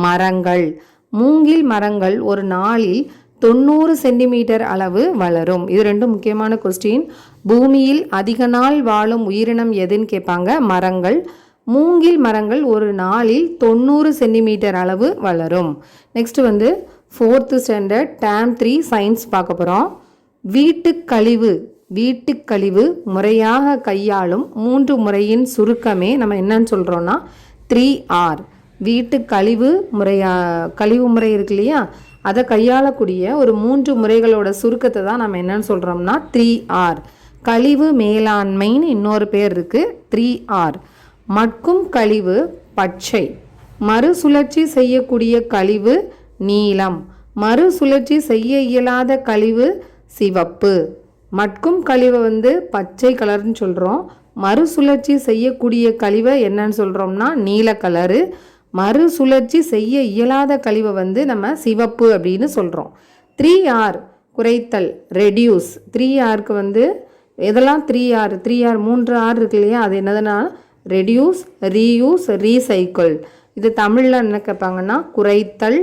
மரங்கள். மூங்கில் மரங்கள் ஒரு நாளில் 90 சென்டிமீட்டர் அளவு வளரும். இது ரெண்டும் முக்கியமான கொஸ்டின். பூமியில் அதிக நாள் வாழும் உயிரினம் எதுன்னு கேட்பாங்க மரங்கள். மூங்கில் மரங்கள் ஒரு நாளில் 90 சென்டிமீட்டர் அளவு வளரும். Next 4th standard term 3 science பார்க்க போகிறோம். வீட்டுக்கழிவு முறையாக கையாளும் 3 முறையின் சுருக்கமே நம்ம என்னன்னு சொல்கிறோன்னா 3R. வீட்டுக்கழிவு கழிவு முறை இருக்கு இல்லையா, அதை கையாளக்கூடிய ஒரு 3 முறைகளோட சுருக்கத்தை தான் நம்ம என்னன்னு சொல்கிறோம்னா 3R. கழிவு மேலாண்மைன்னு இன்னொரு பேர் இருக்குது 3R. மட்கும் கழிவு பச்சை, மறுசுழற்சி செய்யக்கூடிய கழிவு நீலம், மறுசுழற்சி செய்ய இயலாத கழிவு சிவப்பு. மட்கும் கழிவை பச்சை கலர்னு சொல்கிறோம். மறுசுழற்சி செய்யக்கூடிய கழிவை என்னன்னு சொல்கிறோம்னா நீல கலரு. மறுசுழற்சி செய்ய இயலாத கழிவை நம்ம சிவப்பு அப்படின்னு சொல்கிறோம். 3R குறைத்தல், ரெடியூஸ். 3Rக்கு எதெல்லாம் 3R 3R இருக்கு இல்லையா, அது என்னதுன்னா ரெடியூஸ், ரீயூஸ், ரீசைக்கிள். இது தமிழில் என்ன கேட்பாங்கன்னா குறைத்தல்,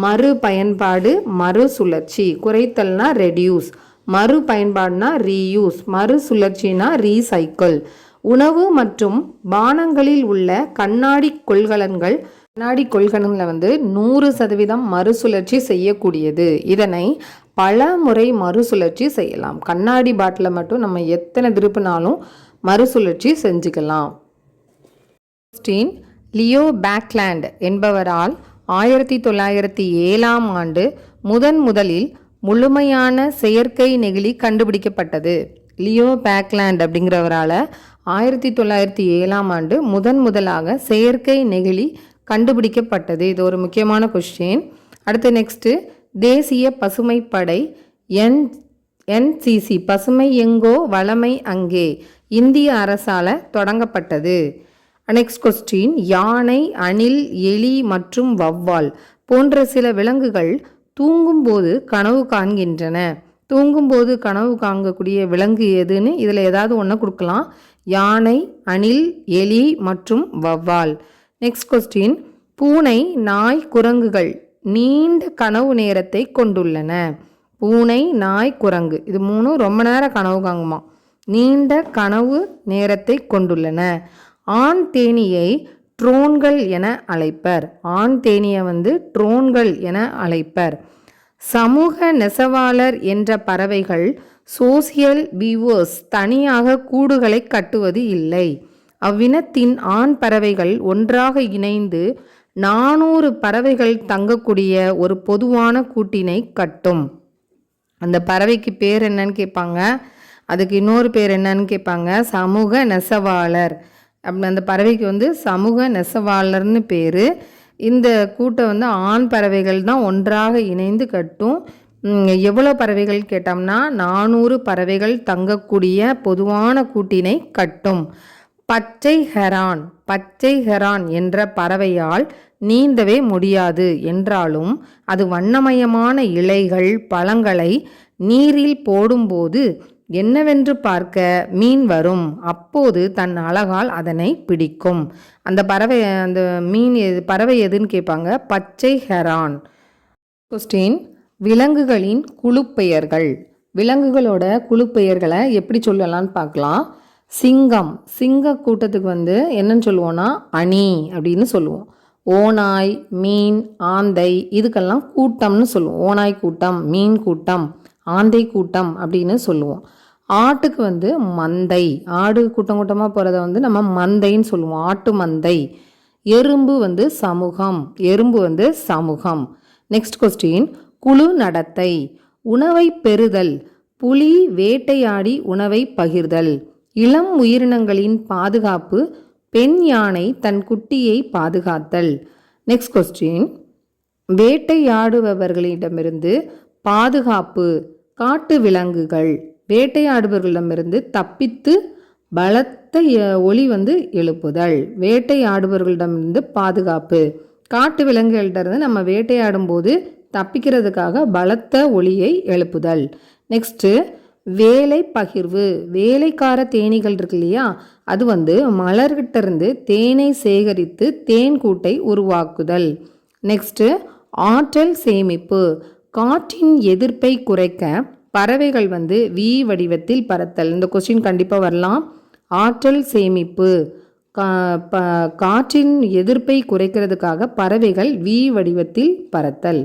மறு பயன்பாடு, மறுசுழற்சி. குறைத்தல்னா ரெடியூஸ், மறு பயன்பாடுனா ரீயூஸ், மறுசுழற்சினா ரீசைக்கிள். உணவு மற்றும் பானங்களில் உள்ள கண்ணாடி கொள்கலன்கள் 100% மறுசுழற்சி செய்யக்கூடியது. இதனை பல முறை மறுசுழற்சி செய்யலாம். கண்ணாடி பாட்டிலை மட்டும் நம்ம எத்தனை திருப்பினாலும் மறுசுழற்சி செஞ்சுக்கலாம். லியோ பேக்லேண்ட் என்பவரால் 1907ஆம் ஆண்டு முதலில் முழுமையான செயற்கை நெகிழி கண்டுபிடிக்கப்பட்டது. லியோ பேக்லேண்ட் அப்படிங்கிறவரால் 1907ஆம் ஆண்டு முதலாக செயற்கை நெகிழி கண்டுபிடிக்கப்பட்டது. இது ஒரு முக்கியமான கொஸ்டின். அடுத்து நெக்ஸ்ட்டு, தேசிய பசுமைப்படை NCC, பசுமை எங்கோ வளமை அங்கே, இந்திய அரசால் தொடங்கப்பட்டது. நெக்ஸ்ட் கொஸ்டின், யானை, அணில், எலி மற்றும் வௌவால் போன்ற சில விலங்குகள் தூங்கும்போது கனவு காண்கின்றன. தூங்கும்போது கனவு காணக்கூடிய விலங்கு எதுன்னு இதில் ஏதாவது ஒன்று கொடுக்கலாம். யானை, அணில், எலி மற்றும் வௌவால். நெக்ஸ்ட் கொஸ்டின், பூனை, நாய், குரங்குகள் நீண்ட கனவு நேரத்தை கொண்டுள்ளன. பூனை, நாய், குரங்கு இது 3 ரொம்ப நேரம் கனவு காங்குமா, நீண்ட கனவு நேரத்தை கொண்டுள்ளன. ஆண் தேனியை ட்ரோன்கள் என அழைப்பர். ஆண் தேனியை ட்ரோன்கள் என அழைப்பர். சமூக நெசவாளர் என்ற பறவைகள் சோசியல் வீவர்ஸ் தனியாக கூடுகளை கட்டுவது இல்லை. அவ்வினத்தின் ஆண் பறவைகள் ஒன்றாக இணைந்து 400 பறவைகள் தங்கக்கூடிய ஒரு பொதுவான கூட்டினை கட்டும். அந்த பறவைக்கு பேர் என்னன்னு கேட்பாங்க, அதுக்கு இன்னொரு பேர் என்னன்னு கேட்பாங்க, சமூக நெசவாளர். அந்த பறவைக்கு சமூக நெசவாளர்னு பேர். இந்த கூட்டை ஆண் பறவைகள் தான் ஒன்றாக இணைந்து கட்டும். எவ்வளோ பறவைகள் கேட்டோம்னா 400 பறவைகள் தங்கக்கூடிய பொதுவான கூட்டினை கட்டும். பச்சை ஹெரான் என்ற பறவையால் நீந்தவே முடியாது என்றாலும் அது வண்ணமயமான இலைகள், பழங்களை நீரில் போடும்போது என்னவென்று பார்க்க மீன் வரும். அப்போது தன் அழகால் அதனை பிடிக்கும். அந்த பறவை எதுன்னு கேட்பாங்க, பச்சை ஹெரான். கொஸ்டின், விலங்குகளின் குழுப்பெயர்கள். விலங்குகளோட குழுப்பெயர்களை எப்படி சொல்லலாம்னு பார்க்கலாம். சிங்க கூட்டத்துக்கு என்னன்னு சொல்லுவோம்னா அணி அப்படின்னு சொல்லுவோம். ஓநாய், மீன், ஆந்தை இதுக்கெல்லாம் கூட்டம்னு சொல்லுவோம். ஓநாய் கூட்டம், மீன் கூட்டம், ஆந்தை கூட்டம் அப்படின்னு சொல்லுவோம். ஆட்டுக்கு மந்தை, ஆடு கூட்டம் கூட்டமாக போகிறத நம்ம மந்தைன்னு சொல்லுவோம், ஆட்டு மந்தை. எறும்பு வந்து சமூகம். எறும்பு வந்து சமூகம். நெக்ஸ்ட் கொஸ்டின், குழு நடத்தை. உணவை பெறுதல். புலி வேட்டையாடி உணவை பகிர்தல். இளம் உயிரினங்களின் பாதுகாப்பு. பெண் யானை தன் குட்டியை பாதுகாத்தல். நெக்ஸ்ட் கொஸ்டின், வேட்டையாடுபவர்களிடமிருந்து பாதுகாப்பு. காட்டு விலங்குகள். வேட்டையாடுபவர்களிடமிருந்து தப்பித்து பலத்த ஒலி வந்து எழுப்புதல். வேட்டையாடுபவர்களிடமிருந்து பாதுகாப்பு. காட்டு விலங்குகளிடமிருந்து நம்ம வேட்டையாடும் போது தப்பிக்கிறதுக்காக பலத்த ஒலியை எழுப்புதல். நெக்ஸ்ட்டு, வேலை பகிர்வு. வேலைக்கார தேனீகள் இருக்கு இல்லையா, அது வந்து மலர்கிட்ட இருந்து தேனை சேகரித்து தேன் கூட்டை உருவாக்குதல். நெக்ஸ்ட்டு, ஆற்றல் சேமிப்பு. காற்றின் எதிர்ப்பை குறைக்க பறவைகள் வந்து வி வடிவத்தில் பறத்தல். இந்த கொஸ்டின் கண்டிப்பாக வரலாம். ஆற்றல் சேமிப்பு. காற்றின் எதிர்ப்பை குறைக்கிறதுக்காக பறவைகள் வி வடிவத்தில் பறத்தல்.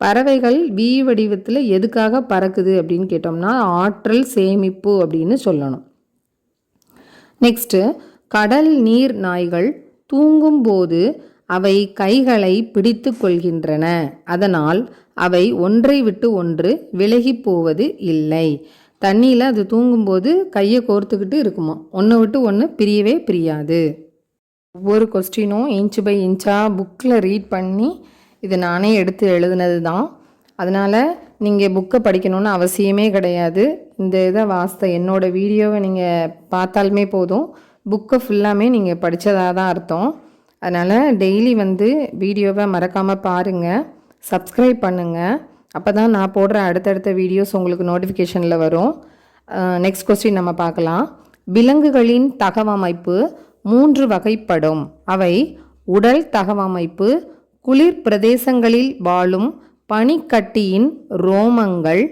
பறவைகள் வி வடிவத்தில் எதுக்காக பறக்குது அப்படின்னு கேட்டோம்னா ஆற்றல் சேமிப்பு அப்படின்னு சொல்லணும். நெக்ஸ்ட்டு, கடல் நீர் நாய்கள் தூங்கும்போது அவை கைகளை பிடித்து கொள்கின்றன. அதனால் அவை ஒன்றை விட்டு ஒன்று விலகி போவது இல்லை. தண்ணியில் அது தூங்கும்போது கையை கோர்த்துக்கிட்டு இருக்குமா, ஒன்று விட்டு ஒன்று பிரியவே பிரியாது. ஒவ்வொரு கொஸ்டினும் இன்ச்சு பை இன்ச்சாக புக்கில் ரீட் பண்ணி இது நானே எடுத்து எழுதுனது தான். அதனால் நீங்கள் புக்கை படிக்கணும்னு அவசியமே கிடையாது. இந்த இதை என்னோடய வீடியோவை நீங்கள் பார்த்தாலுமே போதும், புக்கை ஃபுல்லாமே நீங்கள் படித்ததாக தான் அர்த்தம். அதனால் டெய்லி வந்து வீடியோவை மறக்காமல் பாருங்கள், சப்ஸ்கிரைப் பண்ணுங்கள். அப்போ தான் நான் போடுற அடுத்தடுத்த வீடியோஸ் உங்களுக்கு நோட்டிஃபிகேஷனில் வரும். நெக்ஸ்ட் கொஸ்டின் நம்ம பார்க்கலாம். விலங்குகளின் தகவமைப்பு 3 வகைப்படும். அவை உடல் தகவமைப்பு, குளிர் பிரதேசங்களில் வாழும் பனிக்கட்டியின் ரோமங்கள்,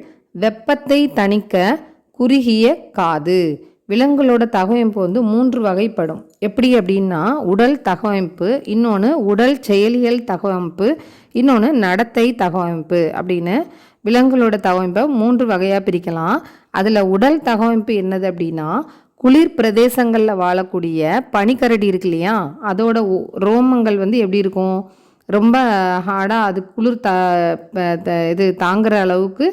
வெப்பத்தை தணிக்க குறுகிய காது. விலங்குகளோட தகவமைப்பு வந்து 3 வகைப்படும். எப்படி அப்படின்னா உடல் தகவமைப்பு, இன்னொன்று உடல் செயலியல் தகவமைப்பு, இன்னொன்று நடத்தை தகவமைப்பு அப்படின்னு விலங்குகளோட தகவமைப்பை 3 வகையாக பிரிக்கலாம். அதில் உடல் தகவமைப்பு என்னது அப்படின்னா குளிர் பிரதேசங்களில் வாழக்கூடிய பனிக்கரடி இருக்கு இல்லையா, அதோட ரோமங்கள் வந்து எப்படி இருக்கும், ரொம்ப ஹார்டாக அது குளிர் இது தாங்குகிற அளவுக்கு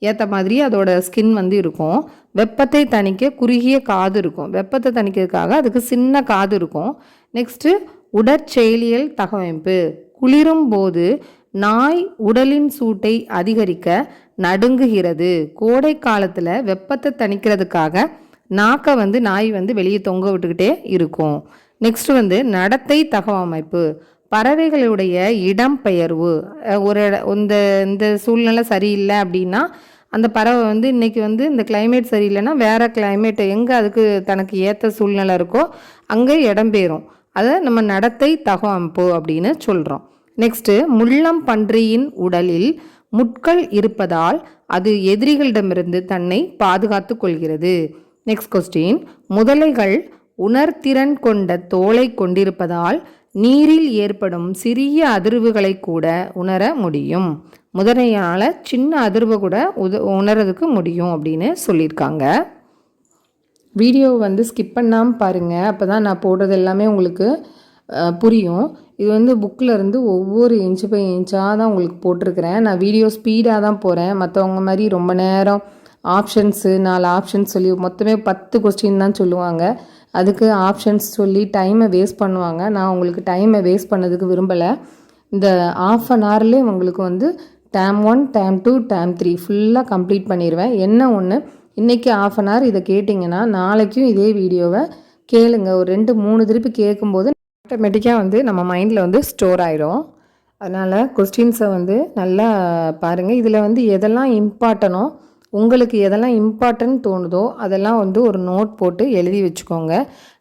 ஏற்ற மாதிரி அதோட ஸ்கின் வந்து இருக்கும். வெப்பத்தை தணிக்க குறுகிய காது இருக்கும். வெப்பத்தை தணிக்கிறதுக்காக அதுக்கு சின்ன காது இருக்கும். நெக்ஸ்ட்டு உடற்செயலியல் தகவமைப்பு. குளிரும் போது நாய் உடலின் சூட்டை அதிகரிக்க நடுங்குகிறது. கோடை காலத்தில் வெப்பத்தை தணிக்கிறதுக்காக நாக்கை வந்து நாய் வந்து வெளியே தொங்க விட்டுக்கிட்டே இருக்கும். நெக்ஸ்ட் வந்து நடத்தை தகவமைப்பு. பறவைகளுடைய இடம்பெயர்வு. இந்த சூழ்நிலை சரியில்லை அப்படின்னா அந்த பறவை வந்து இன்றைக்கி வந்து இந்த கிளைமேட் சரியில்லைன்னா வேறு கிளைமேட் எங்கே அதுக்கு தனக்கு ஏற்ற சூழ்நிலை இருக்கோ அங்கே இடம்பெயரும். அதை நம்ம நடத்தை தகவமைப்பு அப்படின்னு சொல்கிறோம். நெக்ஸ்ட்டு, முள்ளம் பன்றியின் உடலில் முட்கள் இருப்பதால் அது எதிரிகளிடமிருந்து தன்னை பாதுகாத்து கொள்கிறது. நெக்ஸ்ட் கொஸ்டின், முதலைகள் உணர்திறன் கொண்ட தோலை கொண்டிருப்பதால் நீரில் ஏற்படும் சிறிய அதிர்வுகளை கூட உணர முடியும். முதலையால் சின்ன அதிர்வை கூட உணர்றதுக்கு முடியும் அப்படின்னு சொல்லியிருக்காங்க. வீடியோவை வந்து ஸ்கிப் பண்ணாமல் பாருங்கள், அப்போ தான் நான் போடுறது எல்லாமே உங்களுக்கு புரியும். இது வந்து புக்கில் இருந்து ஒவ்வொரு இன்ச்சு பை இன்ச்சாக தான் உங்களுக்கு போட்டிருக்கிறேன். நான் வீடியோ ஸ்பீடாக தான் போகிறேன், மற்றவங்க மாதிரி ரொம்ப நேரம் ஆப்ஷன்ஸு 4 ஆப்ஷன்ஸ் சொல்லி மொத்தமே 10 கொஸ்டின் தான் சொல்லுவாங்க. அதுக்கு ஆப்ஷன்ஸ் சொல்லி டைமை வேஸ்ட் பண்ணுவாங்க. நான் உங்களுக்கு டைமை வேஸ்ட் பண்ணதுக்கு விரும்பலை. இந்த ½ an hourலேயே உங்களுக்கு வந்து டேம் 1, டேம் 2, டேம் 3 ஃபுல்லாக கம்ப்ளீட் பண்ணிடுவேன். என்ன ஒன்று, இன்றைக்கி ½ an hour இதை கேட்டிங்கன்னா நாளைக்கும் இதே வீடியோவை கேளுங்க. ஒரு 2-3 திருப்பி கேட்கும்போது ஆட்டோமேட்டிக்காக வந்து நம்ம மைண்டில் வந்து ஸ்டோர் ஆகிடும். அதனால் கொஸ்டின்ஸை வந்து நல்லா பாருங்கள். இதில் வந்து எதெல்லாம் இம்பார்ட்டனோ, உங்களுக்கு எதெல்லாம் இம்பார்ட்டன்ட் தோணுதோ அதெல்லாம் வந்து ஒரு நோட் போட்டு எழுதி வச்சுக்கோங்க.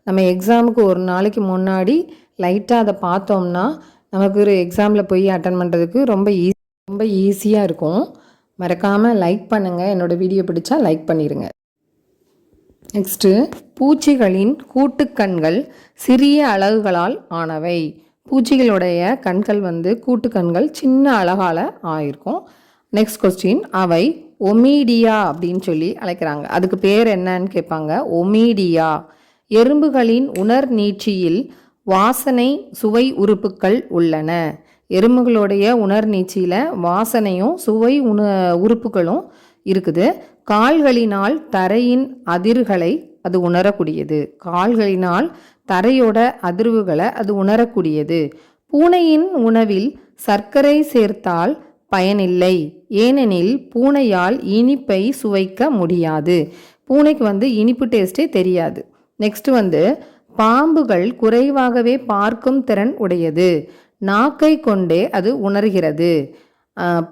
நம்ம எக்ஸாமுக்கு ஒரு நாளைக்கு முன்னாடி லைட்டாக அதை பார்த்தோம்னா நமக்கு ஒரு எக்ஸாமில் போய் அட்டன் பண்ணுறதுக்கு ரொம்ப ஈஸியாக இருக்கும். மறக்காமல் லைக் பண்ணுங்கள். என்னோடய வீடியோ பிடிச்சா லைக் பண்ணிடுங்க. நெக்ஸ்ட்டு, பூச்சிகளின் கூட்டுக்கண்கள் சிறிய அலகுகளால் ஆனவை. பூச்சிகளுடைய கண்கள் வந்து கூட்டுக்கண்கள் சின்ன அலகால் ஆயிருக்கும். நெக்ஸ்ட் கொஸ்டின், அவை ஒமீடியா அப்படின்னு சொல்லி அழைக்கிறாங்க. அதுக்கு பேர் என்னன்னு கேட்பாங்க. ஒமீடியா. எறும்புகளின் உணர் நீட்சியில் வாசனை சுவை உறுப்புகள் உள்ளன. எறும்புகளுடைய உணர்நீச்சியில் வாசனையும் சுவை உறுப்புகளும் இருக்குது. கால்களினால் தரையின் அதிர்வுகளை அது உணரக்கூடியது. கால்களினால் தரையோட அதிர்வுகளை அது உணரக்கூடியது. பூனையின் உணவில் சர்க்கரை சேர்த்தால் பயனில்லை, ஏனெனில் பூனையால் இனிப்பை சுவைக்க முடியாது. பூனைக்கு இனிப்பு டேஸ்ட்டே தெரியாது. நெக்ஸ்ட் பாம்புகள் குறைவாகவே பார்க்கும் திறன் உடையது. நாக்கை கொண்டே அது உணர்கிறது.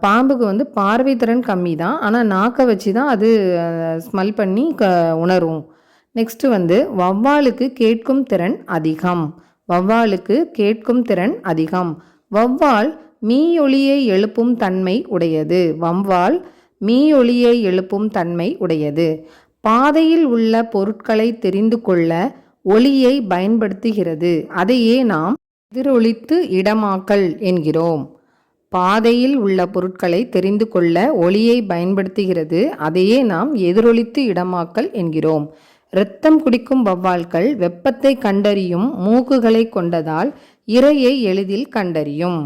பாம்புக்கு பார்வை திறன் கம்மி தான், ஆனால் நாக்கை வச்சு தான் அது ஸ்மெல் பண்ணி உணரும். நெக்ஸ்ட்டு வௌவாலுக்கு கேட்கும் திறன் அதிகம். வௌவாலுக்கு கேட்கும் திறன் அதிகம். வௌவால் மீயொலியை எழுப்பும் தன்மை உடையது. வௌவால் மீயொலியை எழுப்பும் தன்மை உடையது. பாதையில் உள்ள பொருட்களை தெரிந்து கொள்ள ஒலியை பயன்படுத்துகிறது. அதையே நாம் எதிரொலித்து இடமாக்கல் என்கிறோம். பாதையில் உள்ள பொருட்களை தெரிந்து கொள்ள ஒலியை பயன்படுத்துகிறது. அதையே நாம் எதிரொலித்து இடமாக்கல் என்கிறோம். இரத்தம் குடிக்கும் வௌவால்கள் வெப்பத்தை கண்டறியும் மூக்குகளை கொண்டதால் இரையை எளிதில் கண்டறியும்.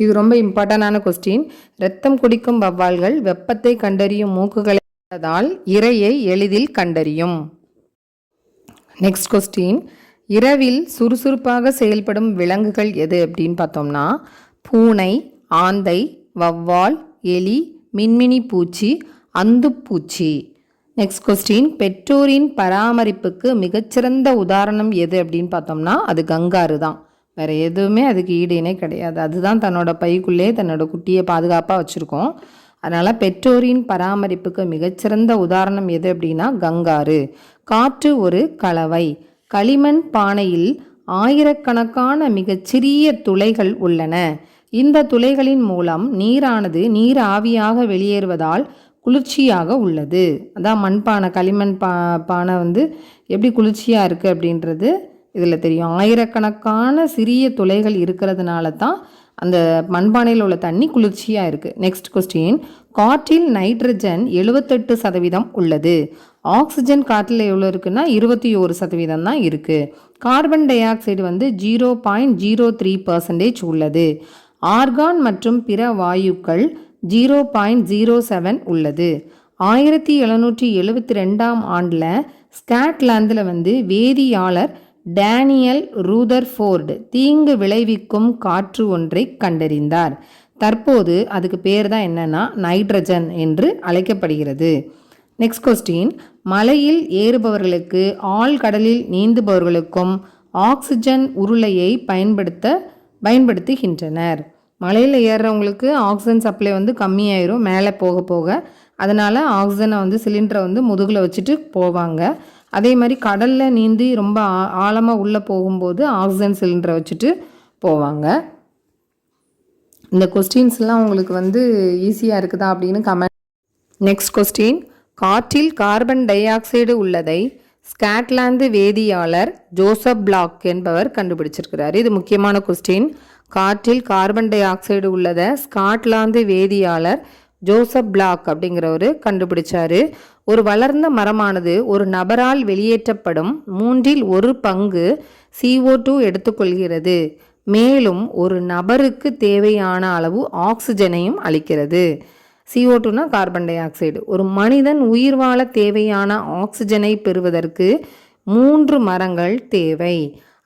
இது ரொம்ப இம்பார்ட்டண்டான கொஸ்டின். இரத்தம் குடிக்கும் வௌவால்கள் வெப்பத்தை கண்டறியும் மூக்குகளை கொண்டதால் இரையை எளிதில் கண்டறியும். நெக்ஸ்ட் கொஸ்டின், இரவில் சுறுசுறுப்பாக செயல்படும் விலங்குகள் எது அப்படின்னு பார்த்தோம்னா பூனை, ஆந்தை, வௌவால், எலி, மின்மினி பூச்சி, அந்துப்பூச்சி. நெக்ஸ்ட் கொஸ்டின், பெற்றோரின் பராமரிப்புக்கு மிகச்சிறந்த உதாரணம் எது அப்படின்னு பார்த்தோம்னா அது கங்காரு தான். வேறு எதுவுமே அதுக்கு ஈடு இணை கிடையாது. அதுதான் தன்னோட பைக்குள்ளே தன்னோட குட்டியை பாதுகாப்பாக வச்சுருக்கோம். அதனால் பெற்றோரின் பராமரிப்புக்கு மிகச்சிறந்த உதாரணம் எது அப்படின்னா கங்காரு. காற்று ஒரு கலவை. களிமண் பானையில் ஆயிரக்கணக்கான மிகச்சிறிய துளைகள் உள்ளன. இந்த துளைகளின் மூலம் நீரானது நீர் ஆவியாக வெளியேறுவதால் குளிர்ச்சியாக உள்ளது. அதான் மண்பானை, களிமண் பானை எப்படி குளிர்ச்சியாக இருக்குது அப்படின்றது இதில் தெரியும். ஆயிரக்கணக்கான சிறிய துளைகள் இருக்கிறதுனால தான் அந்த மண்பானையில் உள்ள தண்ணி குளிர்ச்சியாக இருக்குது. நெக்ஸ்ட் கொஸ்டின், காற்றில் நைட்ரஜன் 78% உள்ளது. ஆக்சிஜன் காற்றில் எவ்வளோ இருக்குன்னா 21% தான் இருக்குது. கார்பன் டை ஆக்சைடு 0.03% உள்ளது. ஆர்கான் மற்றும் பிற வாயுக்கள் 0.07 உள்ளது. 1772ஆம் ஆண்டில் ஸ்காட்லாந்தில் வேதியாளர் டேனியல் ரூதர்ஃபோர்டு தீங்கு விளைவிக்கும் காற்று ஒன்றை கண்டறிந்தார். தற்போது அதுக்கு பேர் தான் என்னன்னா நைட்ரஜன் என்று அழைக்கப்படுகிறது. நெக்ஸ்ட் கொஸ்டின், மலையில் ஏறுபவர்களுக்கு ஆழ்கடலில் நீந்துபவர்களுக்கும் ஆக்சிஜன் உருளையை பயன்படுத்துகின்றனர். மலையில் ஏறுறவங்களுக்கு ஆக்சிஜன் சப்ளை கம்மியாயிரும் மேலே போக போக. அதனால் ஆக்சிஜனை சிலிண்டரை முதுகில் வச்சுட்டு போவாங்க. அதே மாதிரி கடலில் நீந்தி ரொம்ப ஆழமாக உள்ளே போகும்போது ஆக்சிஜன் சிலிண்டரை வச்சுட்டு போவாங்க. இந்த கொஸ்டின்ஸ்லாம் உங்களுக்கு ஈஸியாக இருக்குதா அப்படின்னு கமெண்ட். நெக்ஸ்ட் கொஸ்டின், காற்றில் கார்பன் டை ஆக்சைடு உள்ளதை ஸ்காட்லாந்து வேதியாளர் ஜோசப் பிளாக் என்பவர் கண்டுபிடிச்சிருக்கிறார். இது முக்கியமான கொஸ்டின். காற்றில் கார்பன் டை ஆக்சைடு உள்ளதை ஸ்காட்லாந்து வேதியாளர் ஜோசப் பிளாக் அப்படிங்கிறவர் கண்டுபிடிச்சாரு. ஒரு வளர்ந்த மரமானது ஒரு நபரால் வெளியேற்றப்படும் 1/3 CO2 எடுத்துக்கொள்கிறது. மேலும் ஒரு நபருக்கு தேவையான அளவு ஆக்சிஜனையும் அளிக்கிறது. CO2னா கார்பன் டை ஆக்சைடு. ஒரு மனிதன் உயிர் வாழ தேவையான ஆக்சிஜனை பெறுவதற்கு 3 மரங்கள் தேவை.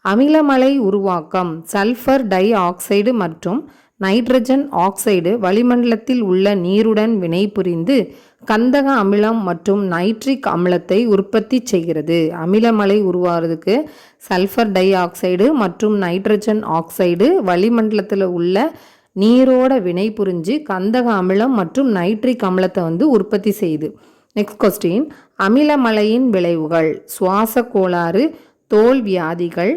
அமிலமலை உருவாக்கம். சல்ஃபர் டை ஆக்சைடு மற்றும் நைட்ரஜன் ஆக்சைடு வளிமண்டலத்தில் உள்ள நீருடன் வினைபுரிந்து கந்தக அமிலம் மற்றும் நைட்ரிக் அமிலத்தை உற்பத்தி செய்கிறது. அமிலமலை உருவாகிறதுக்கு சல்ஃபர் டை ஆக்சைடு மற்றும் நைட்ரஜன் ஆக்சைடு வளிமண்டலத்தில் உள்ள நீரோட வினைபுரிஞ்சு கந்தக அமிலம் மற்றும் நைட்ரிக் அமிலத்தை உற்பத்தி செய்யுது. நெக்ஸ்ட் கொஸ்டின், அமிலமலையின் விளைவுகள். சுவாச கோளாறு, தோல் வியாதிகள்,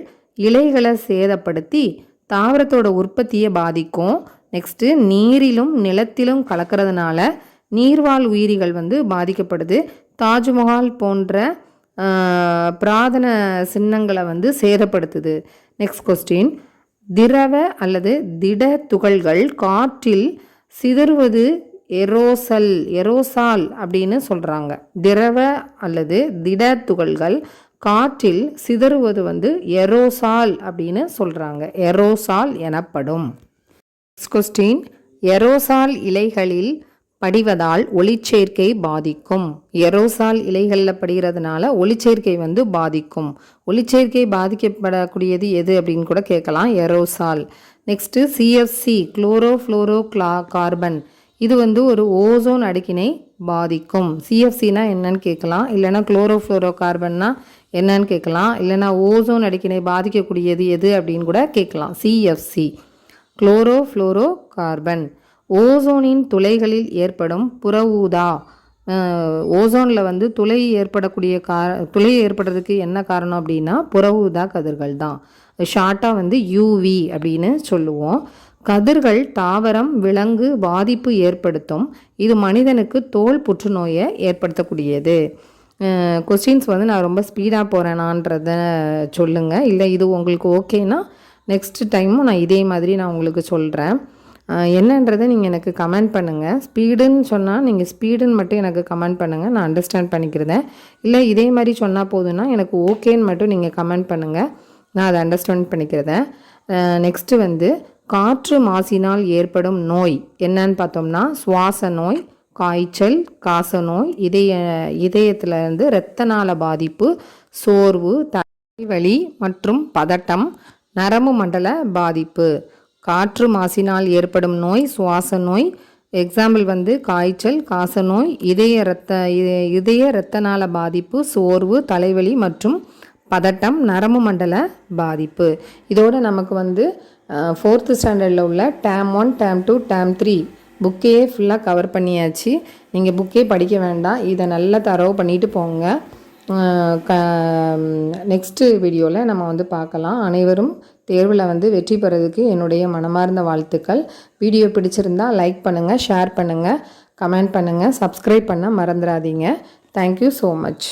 இலைகளை சேதப்படுத்தி தாவரத்தோட உற்பத்தியை பாதிக்கும். நெக்ஸ்ட்டு நீரிலும் நிலத்திலும் கலக்கிறதுனால நீர்வாழ் உயிரிகள் பாதிக்கப்படுது. தாஜ்மஹால் போன்ற பிரார்த்தன சின்னங்களை சேதப்படுத்துது. நெக்ஸ்ட் கொஸ்டின், திரவ அல்லது திட துகள்கள் காற்றில் சிதறுவது எரோசால் அப்படின்னு சொல்கிறாங்க. திரவ அல்லது திட துகள்கள் காற்றில் சிதறுவது வந்து எரோசால் அப்படின்னு சொல்கிறாங்க. எரோசால் எனப்படும். கொஸ்டின், எரோசால் இலைகளில் படிவதால் ஒளிச்சேர்க்கை பாதிக்கும். எரோசால் இலைகளில் படிகிறதுனால ஒளிச்சேர்க்கை வந்து பாதிக்கும். ஒளிச்சேர்க்கை பாதிக்கப்படக்கூடியது எது அப்படின்னு கூட கேட்கலாம். Aerosol. Next CFC, chlorofluorocarbon. இது வந்து ஒரு ஓசோன் அடுக்கினை பாதிக்கும். சிஎஃப்சினா என்னன்னு கேட்கலாம், இல்லைனா குளோரோஃப்ளோரோ கார்பன்னா என்னன்னு கேட்கலாம், இல்லைனா ஓசோன் அடுக்கினை பாதிக்கக்கூடியது எது அப்படின்னு கூட கேட்கலாம். CFC, chlorofluorocarbon. ஓசோனின் துளைகளில் ஏற்படும் புற ஊதா. ஓசோனில் வந்து துளை ஏற்படுறதுக்கு என்ன காரணம் அப்படின்னா புற ஊதா கதிர்கள் தான். ஷார்ட்டாக வந்து யூவி அப்படின்னு சொல்லுவோம். கதிர்கள் தாவரம், விலங்கு பாதிப்பு ஏற்படுத்தும். இது மனிதனுக்கு தோல் புற்றுநோயை ஏற்படுத்தக்கூடியது. கொஸ்டின்ஸ் வந்து நான் ரொம்ப ஸ்பீடாக போகிறேனான்றத சொல்லுங்கள். இல்லை இது உங்களுக்கு ஓகேனா நெக்ஸ்ட் டைமும் நான் இதே மாதிரி நான் உங்களுக்கு சொல்கிறேன். என்னன்றதை நீங்கள் எனக்கு கமெண்ட் பண்ணுங்கள். ஸ்பீடுன்னு சொன்னால் நீங்கள் ஸ்பீடுன்னு மட்டும் எனக்கு கமெண்ட் பண்ணுங்கள், நான் அண்டர்ஸ்டாண்ட் பண்ணிக்கிறேன். இல்லை இதே மாதிரி சொன்னால் போதுன்னா எனக்கு ஓகேன்னு மட்டும் நீங்கள் கமெண்ட் பண்ணுங்கள், நான் அதை அண்டர்ஸ்டாண்ட் பண்ணிக்கிறேன். நெக்ஸ்ட்டு வந்து காற்று மாசினால் ஏற்படும் நோய் என்னன்னு பார்த்தோம்னா சுவாச நோய், காய்ச்சல், காசநோய், இதயத்திலிருந்து இரத்த நாள பாதிப்பு, சோர்வு, தலைவலி மற்றும் பதட்டம், நரம்பு மண்டல பாதிப்பு. காற்று மாசினால் ஏற்படும் நோய் சுவாச நோய். எக்ஸாம்பிள் வந்து காய்ச்சல், காசநோய், இதய இரத்த நாள பாதிப்பு, சோர்வு, தலைவலி மற்றும் பதட்டம், நரம்பு மண்டல பாதிப்பு. இதோடு நமக்கு வந்து 4th ஸ்டாண்டர்டில் உள்ள டேம் 1, டேம் 2, டேம் 3 புக்கையே ஃபுல்லாக கவர் பண்ணியாச்சு. நீங்கள் புக்கே படிக்க வேண்டாம், இதை நல்லா தரவு பண்ணிட்டு போங்க. நெக்ஸ்ட்டு வீடியோவில் நம்ம வந்து பார்க்கலாம். அனைவரும் தேர்வில் வந்து வெற்றி பெறதுக்கு என்னுடைய மனமார்ந்த வாழ்த்துக்கள். வீடியோ பிடிச்சிருந்தால் லைக் பண்ணுங்கள், ஷேர் பண்ணுங்கள், கமெண்ட் பண்ணுங்கள், சப்ஸ்கிரைப் பண்ண மறந்துடாதீங்க. Thank you so much.